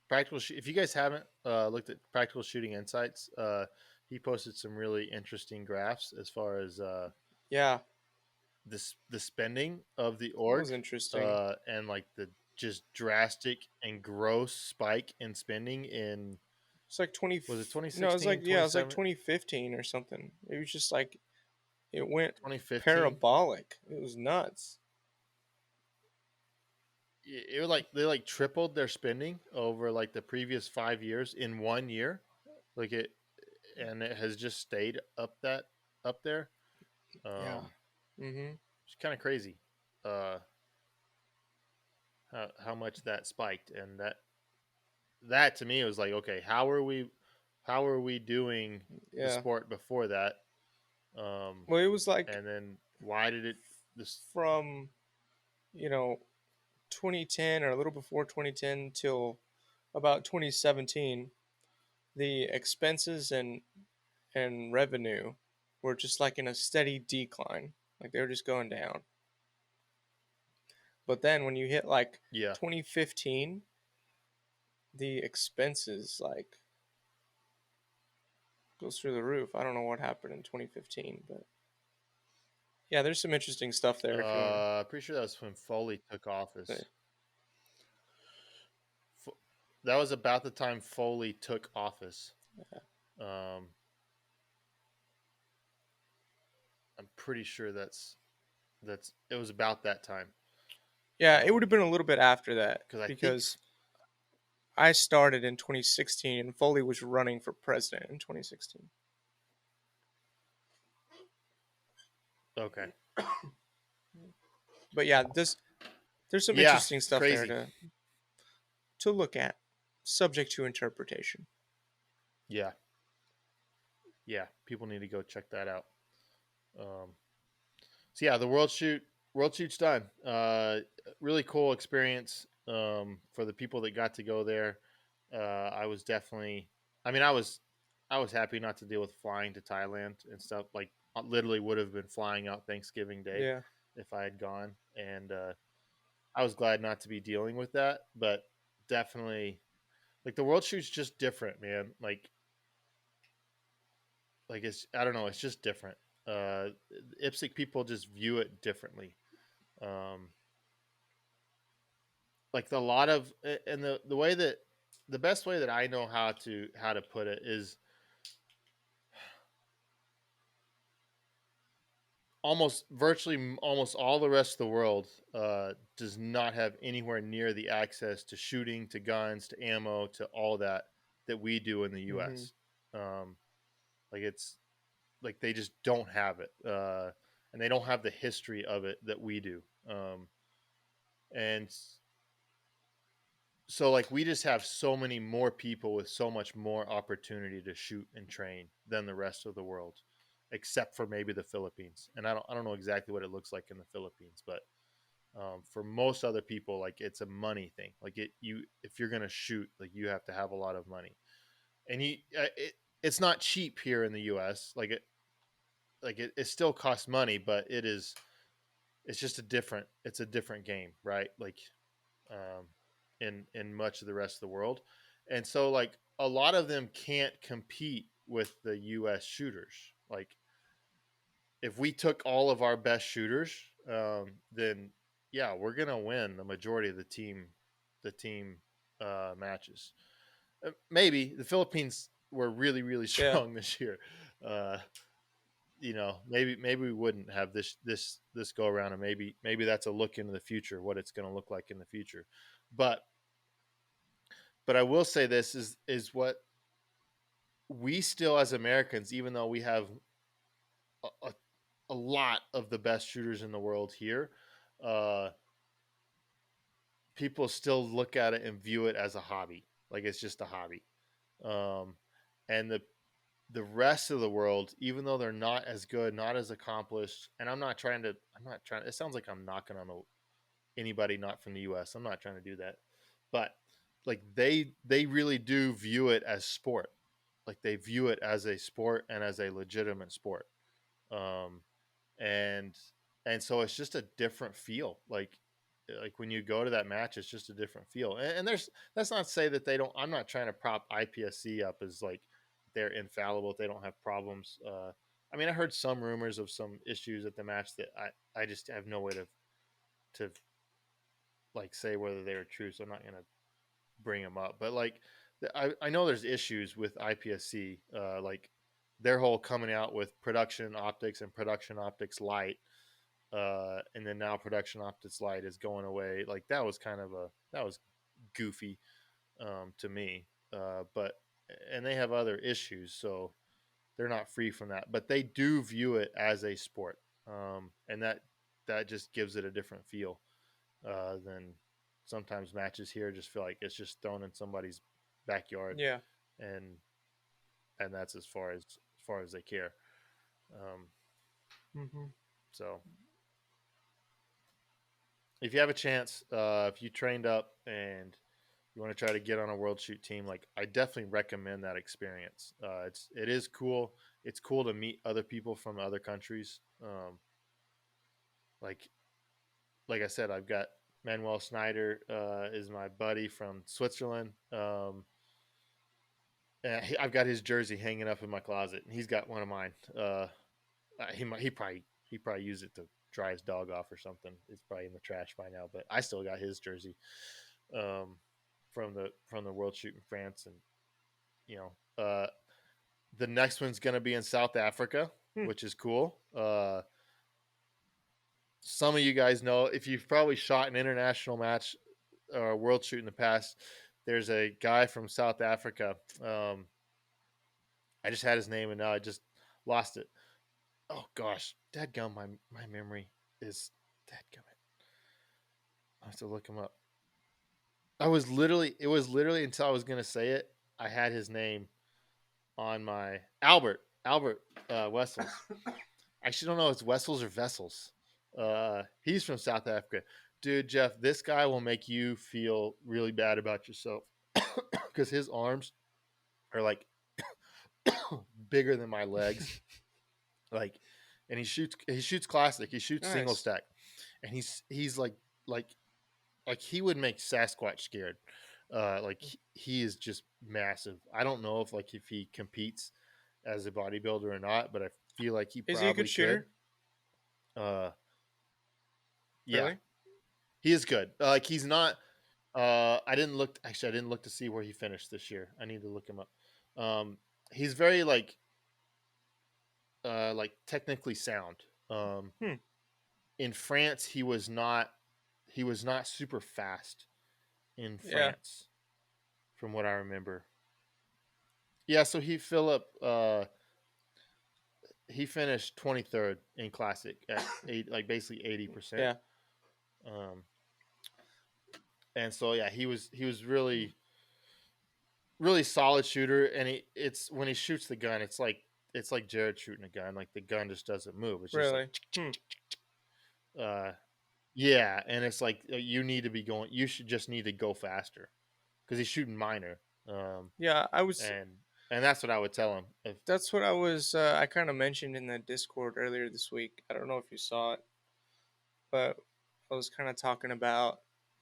Practical. If you guys haven't looked at Practical Shooting Insights, he posted some really interesting graphs as far as Yeah, the spending of the it was org, interesting. and like the just drastic and gross spike in spending in, It's like was it no, it was like 2016, yeah, it was like 27, 2015 or something. It was just like it went 2015? parabolic. It was nuts. It was like they like tripled their spending over like the previous 5 years in 1 year, like it, and it has just stayed up there. Yeah. Um, Mhm. it's kind of crazy, uh, how much that spiked, and that to me was like, okay, how are we doing the Yeah. sport before that, Well, it was like and then why did it this from you know 2010 or a little before 2010 till about 2017, the expenses and revenue were just like in a steady decline. Like they were just going down. But then when you hit like yeah 2015, the expenses like goes through the roof. I don't know what happened in 2015, but yeah, there's some interesting stuff there if you want pretty sure that was when Foley took to. office. That was about the time Foley took office. um I'm pretty sure that's it was about that time. Yeah, it would have been a little bit after that Because I think, because I started in 2016 and Foley was running for president in 2016. okay, But yeah, there's some yeah, interesting it's stuff there crazy. to look at, subject to interpretation. Yeah, yeah, people need to go check that out. um so yeah, the world shoot's done. Really cool experience, for the people that got to go there. I was definitely, I mean, I was happy not to deal with flying to Thailand and stuff. Like, I literally would have been flying out Thanksgiving Day Yeah, if I had gone, and I was glad not to be dealing with that. But definitely, like, the world shoot's just different, man. Like it's, I don't know, it's just different. Uh, IPSC people just view it differently. Um, like the lot of, and the way that, the best way that I know how to put it is, almost virtually almost all the rest of the world does not have anywhere near the access to shooting, to guns, to ammo, to all that we do in the hmm U.S. Like it's like they just don't have it, and they don't have the history of it that we do. And so, like, we just have so many more people with so much more opportunity to shoot and train than the rest of the world, except for maybe the Philippines. And I don't know exactly what it looks like in the Philippines, but for most other people, like, it's a money thing. Like, if you're gonna shoot, like, you have to have a lot of money, and it's not cheap here in the U.S. It still costs money, but it's just it's a different game, right? Like, um, in much of the rest of the world, and so, like, a lot of them can't compete with the U.S. shooters. Like, if we took all of our best shooters, then yeah, we're gonna win the majority of the team matches. Maybe the Philippines were really really yeah, strong this year. Uh, maybe we wouldn't have this go around, and maybe that's a look into the future, what it's going to look like in the future. But I will say this is what we still as Americans, even though we have a, a lot of the best shooters in the world here, uh, people still look at it and view it as a hobby, like it's just a hobby. Um, and the rest of the world, even though they're not as good, not as accomplished, and I'm not trying to, it sounds like I'm knocking on anybody not from the US. I'm not trying to do that. But like they really do view it as sport. Like they view it as a sport and as a legitimate sport. Um and so it's just a different feel. Like when you go to that match, it's just a different feel. And there's that's not to say that they don't. I'm not trying to prop IPSC up as like they're infallible if they don't have problems. I mean, I heard some rumors of some issues at the match that I just have no way to like say whether they were true. So I'm not gonna bring them up. But like I know there's issues with IPSC. Like their whole coming out with production optics and production optics light. And then now production optics light is going away. Like that was that was goofy to me. But and they have other issues, so they're not free from that. But they do view it as a sport, and that just gives it a different feel than sometimes matches here. Just feel like it's just thrown in somebody's backyard, Yeah. and that's as far as they care. Mm-hmm. So if you have a chance, if you trained up and you want to try to get on a world shoot team, like I definitely recommend that experience. It is cool. It's cool to meet other people from other countries. Like I said, I've got Manuel Snyder is my buddy from Switzerland. And I've got his jersey hanging up in my closet, and he's got one of mine. He probably used it to dry his dog off or something. It's probably in the trash by now, but I still got his jersey from the World Shoot in France, and you know, the next one's going to be in South Africa, which is cool. Some of you guys know if you've probably shot an international match or World Shoot in the past. There's a guy from South Africa. I just had his name and now I just lost it. Oh gosh, dadgum, my memory is dadgum. I have to look him up. It was literally until I was gonna say it, I had his name on my Albert Wessels. I actually don't know if it's Wessels or Vessels. He's from South Africa. Dude, Jeff, this guy will make you feel really bad about yourself because his arms are like bigger than my legs. Like, and he shoots classic. He shoots Nice. single stack, and he's like he would make Sasquatch scared. He is just massive. I don't know if he competes as a bodybuilder or not, but I feel like he Is probably he a good shooter? Yeah, Really? he is good. He's not. I didn't look to see where he finished this year. I need to look him up. He's very like technically sound. In France, he was not super fast in France, from what I remember. Yeah, so he finished 23rd in classic at basically 80%. Yeah. And so yeah, he was really solid shooter, and it's when he shoots the gun, it's like Jared shooting a gun. Like the gun just doesn't move. It's just really. Yeah, and it's like you need to be going. You should just need to go faster because he's shooting minor. Yeah, I was, and that's what I would tell him. That's what I was. I kind of mentioned in the Discord earlier this week. I don't know if you saw it, but I was kind of talking about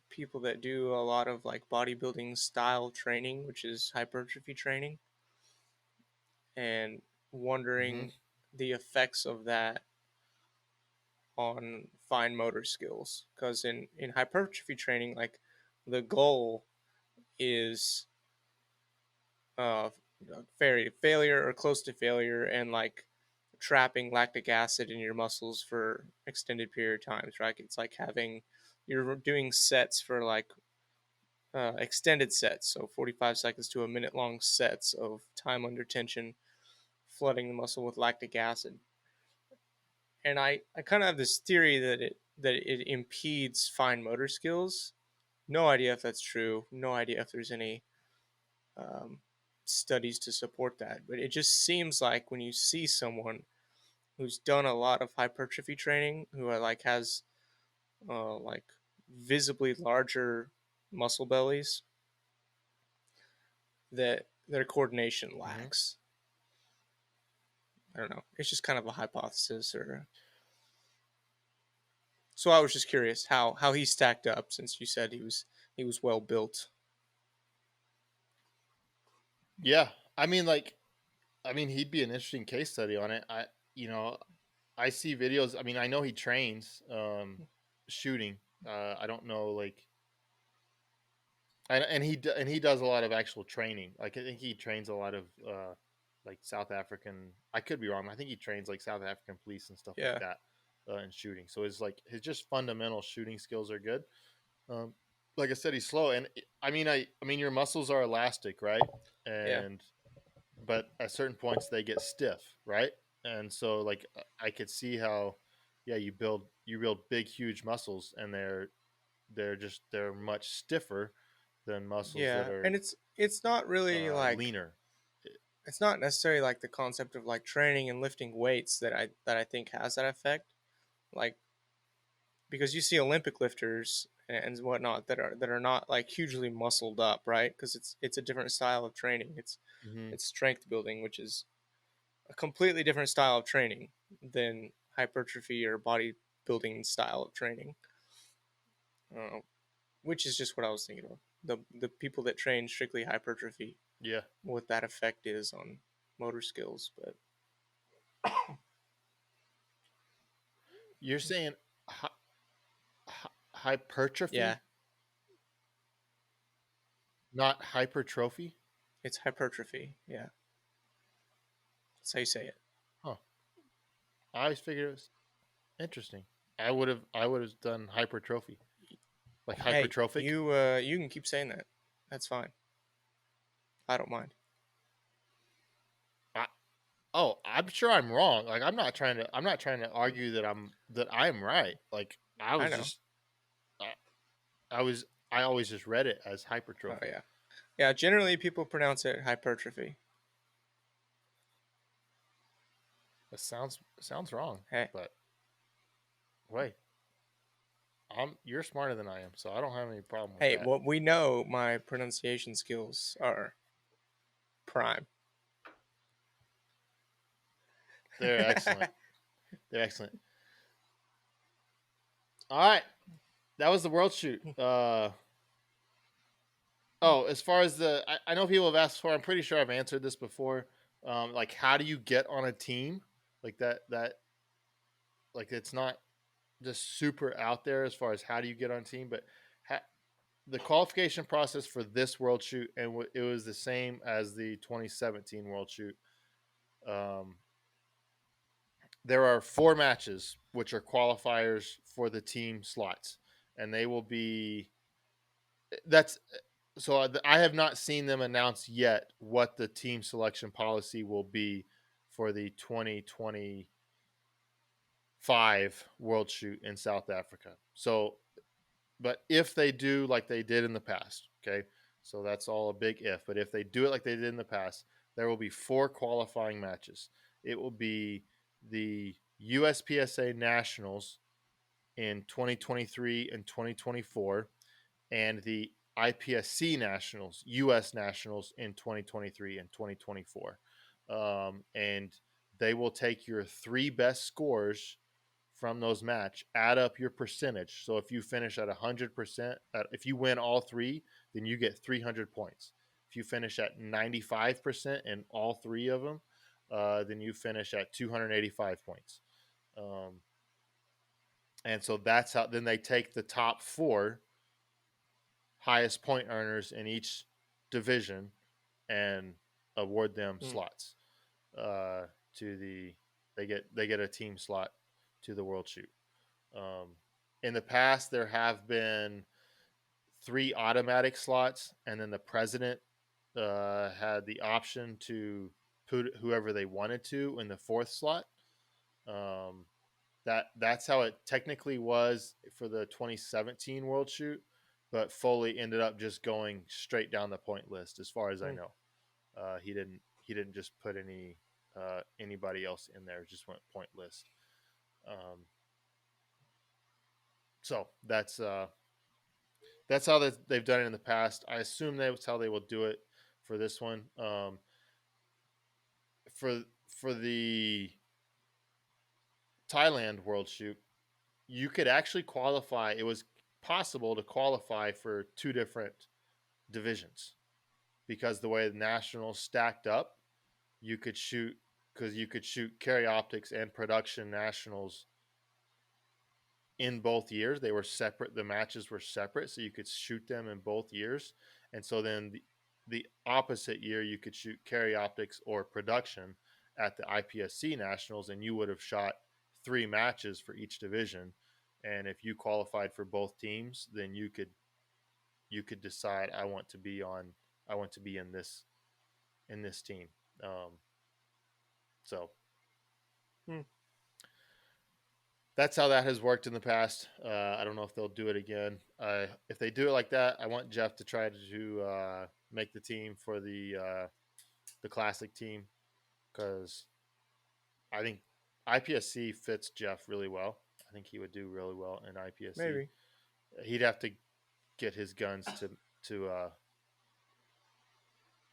people that do a lot of like bodybuilding style training, which is hypertrophy training, and wondering the effects of that on fine motor skills. Because in hypertrophy training, like the goal is failure or close to failure, and like trapping lactic acid in your muscles for extended period of times, right? It's like you're doing sets for like extended sets, so 45 seconds to a minute long sets of time under tension, flooding the muscle with lactic acid. And I kind of have this theory that it impedes fine motor skills. No idea if that's true. No idea if there's any um, studies to support that. But it just seems like when you see someone who's done a lot of hypertrophy training, who like has like visibly larger muscle bellies, that their coordination lacks. I don't know. It's just kind of a hypothesis, or so I was just curious how he stacked up, since you said he was well built. Yeah, I mean, like, he'd be an interesting case study on it. You know, I see videos. I mean, I know he trains shooting. I don't know, like, and he does a lot of actual training. Like, I think he trains a lot of like South African. I could be wrong. I think he trains like South African police and stuff Yeah. like that in shooting. So it's like his just fundamental shooting skills are good. Like I said, he's slow, and I mean, your muscles are elastic, right? Yeah. And but at certain points they get stiff, right? And so, like, I could see how, yeah, you build big, huge muscles, and they're much stiffer than muscles that Yeah. are And it's not really like leaner. it's not necessarily like the concept of like training and lifting weights that I think has that effect. Like, because you see Olympic lifters and whatnot that are not like hugely muscled up, right? Because it's a different style of training. Mm-hmm. It's strength building, which is a completely different style of training than hypertrophy or bodybuilding style of training. Uh, which is just what I was thinking of. The people that train strictly hypertrophy, Yeah, what that effect is on motor skills. But you're saying hy- hypertrophy, yeah, not hypertrophy. it's hypertrophy. Yeah, that's how you say it. Huh? I always figured it was interesting. I would have done hypertrophy, like Hey, hypertrophic. you can keep saying that. That's fine. I don't mind. I, oh, I'm sure I'm wrong. Like, I'm not trying to argue that I'm right. Like, I I was know. just I, I always just read it as Oh hypertrophy. yeah, yeah. Generally, people pronounce it hypertrophy. That sounds wrong, Hey, but wait, you're smarter than I am, so I don't have any problem with hey. that. What we know, my pronunciation skills are prime. They're excellent. They're excellent. All right, that was the world shoot. Oh, as far as I know people have asked for. I'm pretty sure I've answered this before. Like, how do you get on a team? Like that like, it's not just super out there as far as how do you get on a team, but ha- the qualification process for this world shoot, and it was the same as the 2017 world shoot. Um, there are 4 matches which are qualifiers for the team slots, and they will be that's so I have not seen them announce yet what the team selection policy will be for the 2025 world shoot in South Africa. So, but if they do like they did in the past, okay, so that's all a big if, but if they do it like they did in the past, there will be 4 qualifying matches. It will be the USPSA Nationals in 2023 and 2024, and the IPSC Nationals, US Nationals in 2023 and 2024. And they will take your 3 best scores from those match, add up your percentage. So if you finish at 100%, if you win all 3, then you get 300 points. If you finish at 95% in all 3 of them, then you finish at 285 points. And so that's how, then they take the top 4 highest point earners in each division and award them Hmm. slots to they get a team slot to the world shoot. Um, in the past, there have been 3 automatic slots, and then the president had the option to put whoever they wanted to in the 4th slot. That's how it technically was for the 2017 World Shoot, but Foley ended up just going straight down the point list, as far as I know. He didn't just put anybody else in there; just went point list. So that's how they've done it in the past. I assume that's how they will do it for this one. For the Thailand World Shoot, you could actually qualify. It was possible to qualify for 2 different divisions because the way the nationals stacked up, you could shoot carry optics and production nationals in both years. They were separate. The matches were separate, so you could shoot them in both years. And so then the opposite year, you could shoot carry optics or production at the IPSC nationals, and you would have shot 3 matches for each division. And if you qualified for both teams, then you could decide I want to be in this team. So that's how that has worked in the past. I don't know if they'll do it again. If they do it like that, I want Jeff to try to make the team for the classic team, because I think IPSC fits Jeff really well. I think he would do really well in IPSC. Maybe he'd have to get his guns to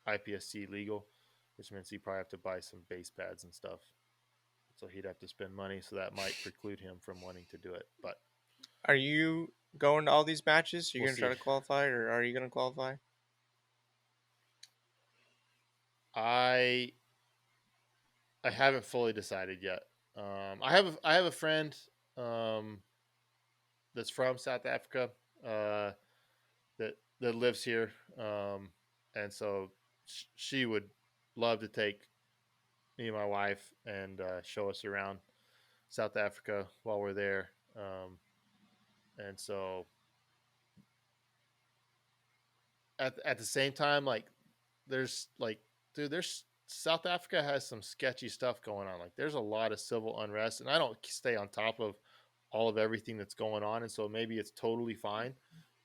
IPSC legal, which means he'd probably have to buy some base pads and stuff. So he'd have to spend money, so that might preclude him from wanting to do it. But are you going to all these matches? Are you We'll going to try see. to qualify, or are you going to qualify? I haven't fully decided yet. I have a friend that's from South Africa that lives here, and so she would love to take me and my wife and show us around South Africa while we're there. And so at the same time, like there's South Africa has some sketchy stuff going on. Like there's a lot of civil unrest, and I don't stay on top of all of everything that's going on, and so maybe it's totally fine.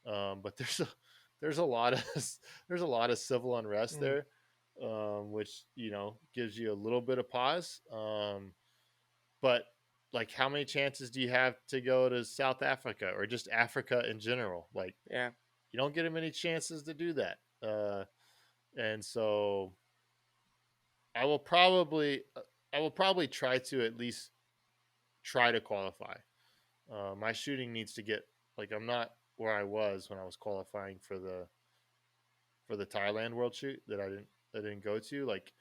But there's a lot of civil unrest there, which gives you a little bit of pause. But like, how many chances do you have to go to South Africa or just Africa in general? Like, Yeah. you don't get many chances to do that. And so I will probably try to at least try to qualify. My shooting needs to get, like, I'm not where I was when I was qualifying for the Thailand World Shoot that I didn't go to. Like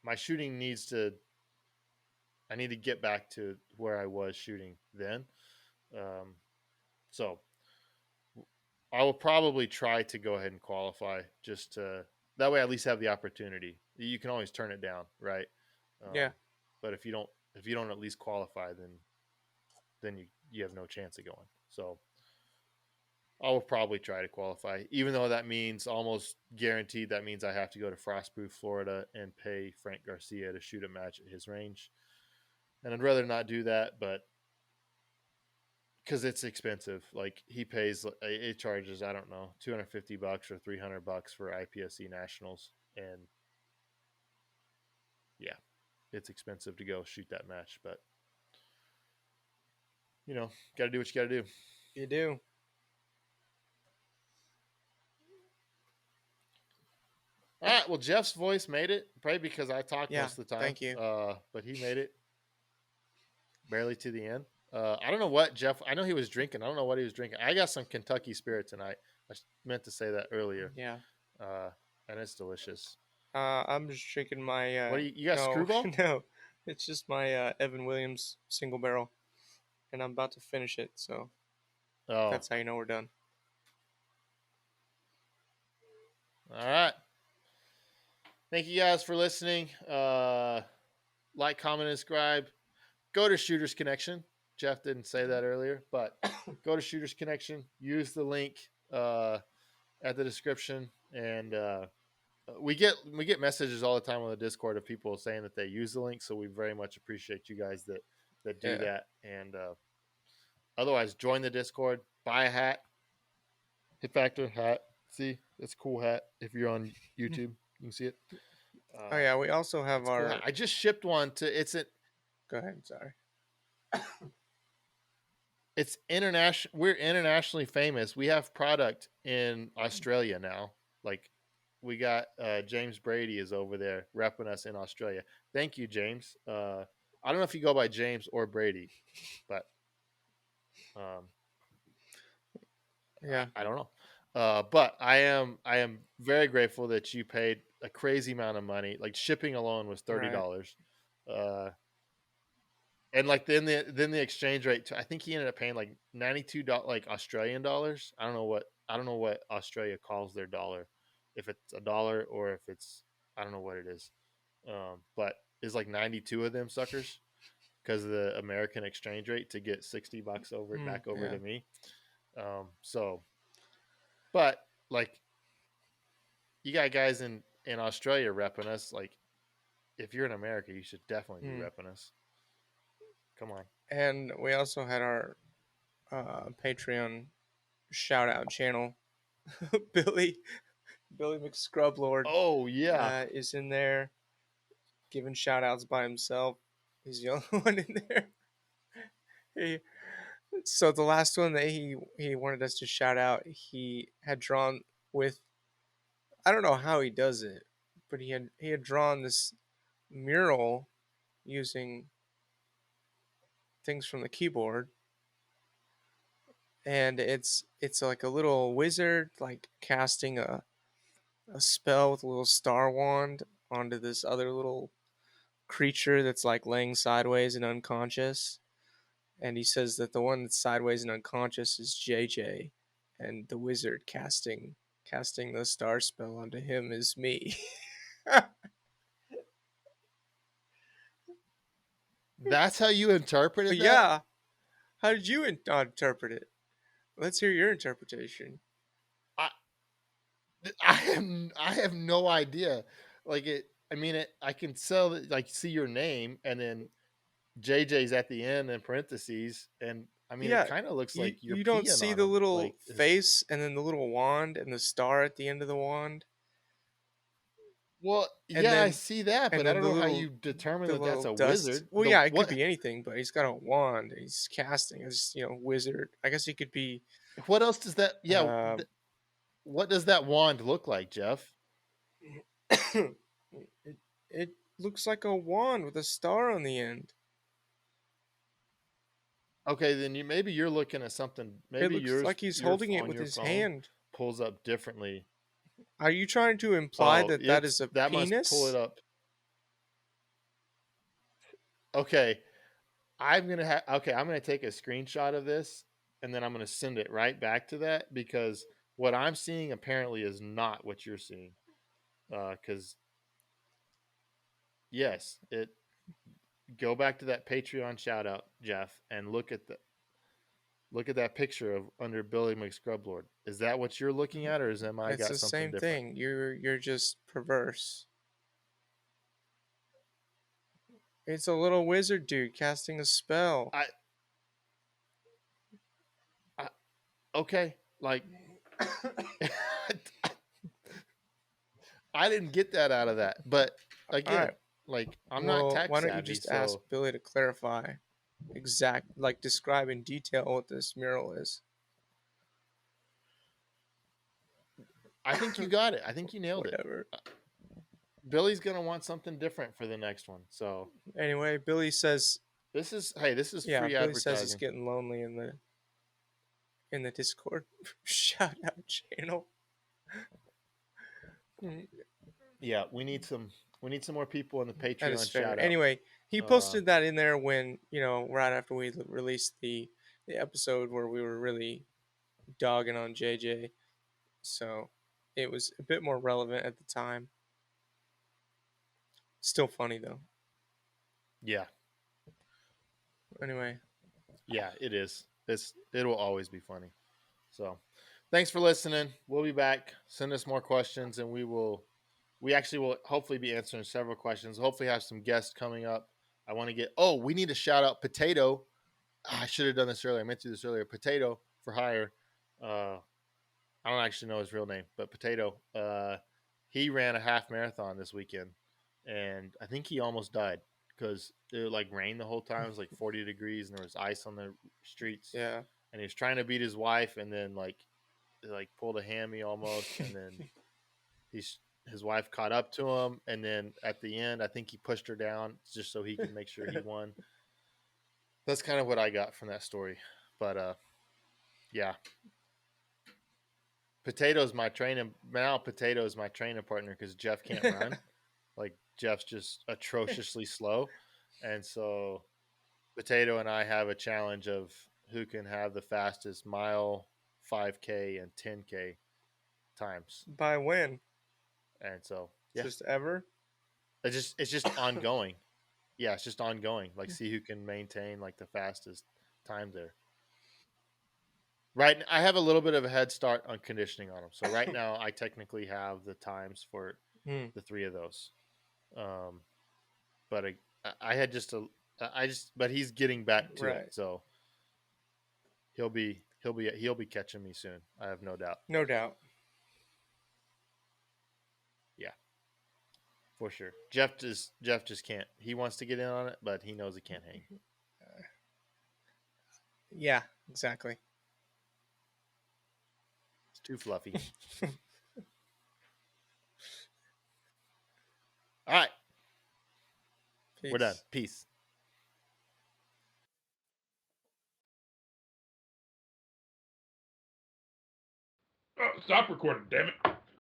my shooting needs to, I need to get back to where I was shooting then. So I will probably try to go ahead and qualify, just to, that way I at least have the opportunity. You can always turn it down, right? Yeah. But if you don't at least qualify, then you have no chance of going. So I will probably try to qualify, even though that means almost guaranteed that means I have to go to Frostproof, Florida, and pay Frank Garcia to shoot a match at his range. And I'd rather not do that, but because it's expensive. Like it charges, I don't know, $250 or $300 for IPSC nationals, and yeah, it's expensive to go shoot that match. But got to do what you got to do. You do. All right. Well, Jeff's voice made it, probably because I talk most of the time. Thank you. But he made it barely to the end. I don't know what Jeff. I know he was drinking. I don't know what he was drinking. I got some Kentucky Spirit tonight. I meant to say that earlier. Yeah. And it's delicious. I'm just drinking my. What do you got? No, Screwball? No, it's just my Evan Williams single barrel, and I'm about to finish it. So that's how you know we're done. All right. Thank you guys for listening. Like, comment, and subscribe. Go to Shooters Connection. Jeff didn't say that earlier, but go to Shooters Connection. Use the link at the description, and we get messages all the time on the Discord of people saying that they use the link. So we very much appreciate you guys that do Yeah. that. And otherwise, join the Discord, buy a hat, Hit Factor hat. See, it's a cool hat. If you're on YouTube, you can see it. Oh yeah, we also have It's cool our. hat. I just shipped one to. Go ahead. Sorry. It's international. We're internationally famous. We have product in Australia now. Like we got James Brady is over there repping us in Australia. Thank you, James. I don't know if you go by James or Brady, but Yeah. I don't know. But I am very grateful that you paid a crazy amount of money. Like shipping alone was $30. And like then the exchange rate, I think he ended up paying like $92 like Australian dollars. I don't know what Australia calls their dollar, if it's a dollar or if it's, I don't know what it is. But it's like 92 of them suckers because of the American exchange rate to get $60 over back over to me. So, but like you got guys in Australia repping us. Like if you're in America, you should definitely be repping us. Come on. And we also had our Patreon shout out channel. Billy McScrublord. Oh yeah. Is in there giving shout outs by himself. He's the only one in there. So the last one that he wanted us to shout out, he had drawn with, I don't know how he does it, but he had drawn this mural using things from the keyboard, and it's like a little wizard like casting a spell with a little star wand onto this other little creature that's like laying sideways and unconscious. And he says that the one that's sideways and unconscious is JJ, and the wizard casting the star spell onto him is me. That's how you interpreted that? Yeah. How did you interpret it? Let's hear your interpretation. I have no idea. Like it. I mean, I can sell that. Like see your name and then JJ's at the end in parentheses, and I mean, it kind of looks like you're you don't peeing see on the him. little Like, face and then the little wand and the star at the end of the wand. Well, And yeah, then, I see that, but I don't know how you determine that that's a wizard. Well, yeah, it could be anything, but he's got a wand. He's casting. It's wizard. I guess he could be. What else does that? Yeah, what does that wand look like, Jeff? it looks like a wand with a star on the end. Okay, then maybe you're looking at something. Maybe it looks like he's holding it with his hand. Pulls up differently. Are you trying to imply that is a that penis? Must pull it up. Okay, I'm gonna take a screenshot of this and then I'm gonna send it right back to that because what I'm seeing apparently is not what you're seeing. Because yes, go back to that Patreon shout out, Jeff, and look at that picture of under Billy McScrublord. Is that what you're looking at, or is am I It's got the something same different? thing. You're just perverse. It's a little wizard dude casting a spell. Okay, like I didn't get that out of that, but again, like I'm not tech why don't savvy, you just so ask Billy to clarify, describe in detail what this mural is? I think you got it. I think you nailed Whatever. it. Billy's gonna want something different for the next one. So anyway, Billy says this is free Billy advertising. says he's getting lonely in the Discord shout out channel. Yeah, we need some more people on the Patreon shout out. Anyway, he posted that in there when, right after we released the episode where we were really dogging on JJ. So it was a bit more relevant at the time. Still funny though. Yeah. Anyway. Yeah, it is. It'll always be funny. So thanks for listening. We'll be back. Send us more questions, and we actually will hopefully be answering several questions. Hopefully have some guests coming up. I want to get, we need to shout out Potato. I should have done this earlier. I meant to do this earlier. Potato for hire. I don't actually know his real name, but Potato. He ran a half marathon this weekend, and I think he almost died because it like rained the whole time. It was like 40 degrees, and there was ice on the streets. Yeah. And he was trying to beat his wife, and then like pulled a hammy almost, and then his wife caught up to him, and then at the end, I think he pushed her down just so he could make sure he won. That's kind of what I got from that story, but yeah. Potato's my training partner because Jeff can't run. Like Jeff's just atrociously slow, and so Potato and I have a challenge of who can have the fastest mile, 5K, and 10K times. By when? And so yeah, Just ever? it's just ongoing. Yeah, it's just ongoing. Like see who can maintain like the fastest time there. Right, I have a little bit of a head start on conditioning on them. So right now, I technically have the times for the three of those. But I had but he's getting back to it, so he'll be catching me soon. I have no doubt. No doubt. Yeah, for sure. Jeff just can't. He wants to get in on it, but he knows he can't hang. Yeah, exactly. Too fluffy. All right. Peace. We're done. Peace. Stop recording, damn it.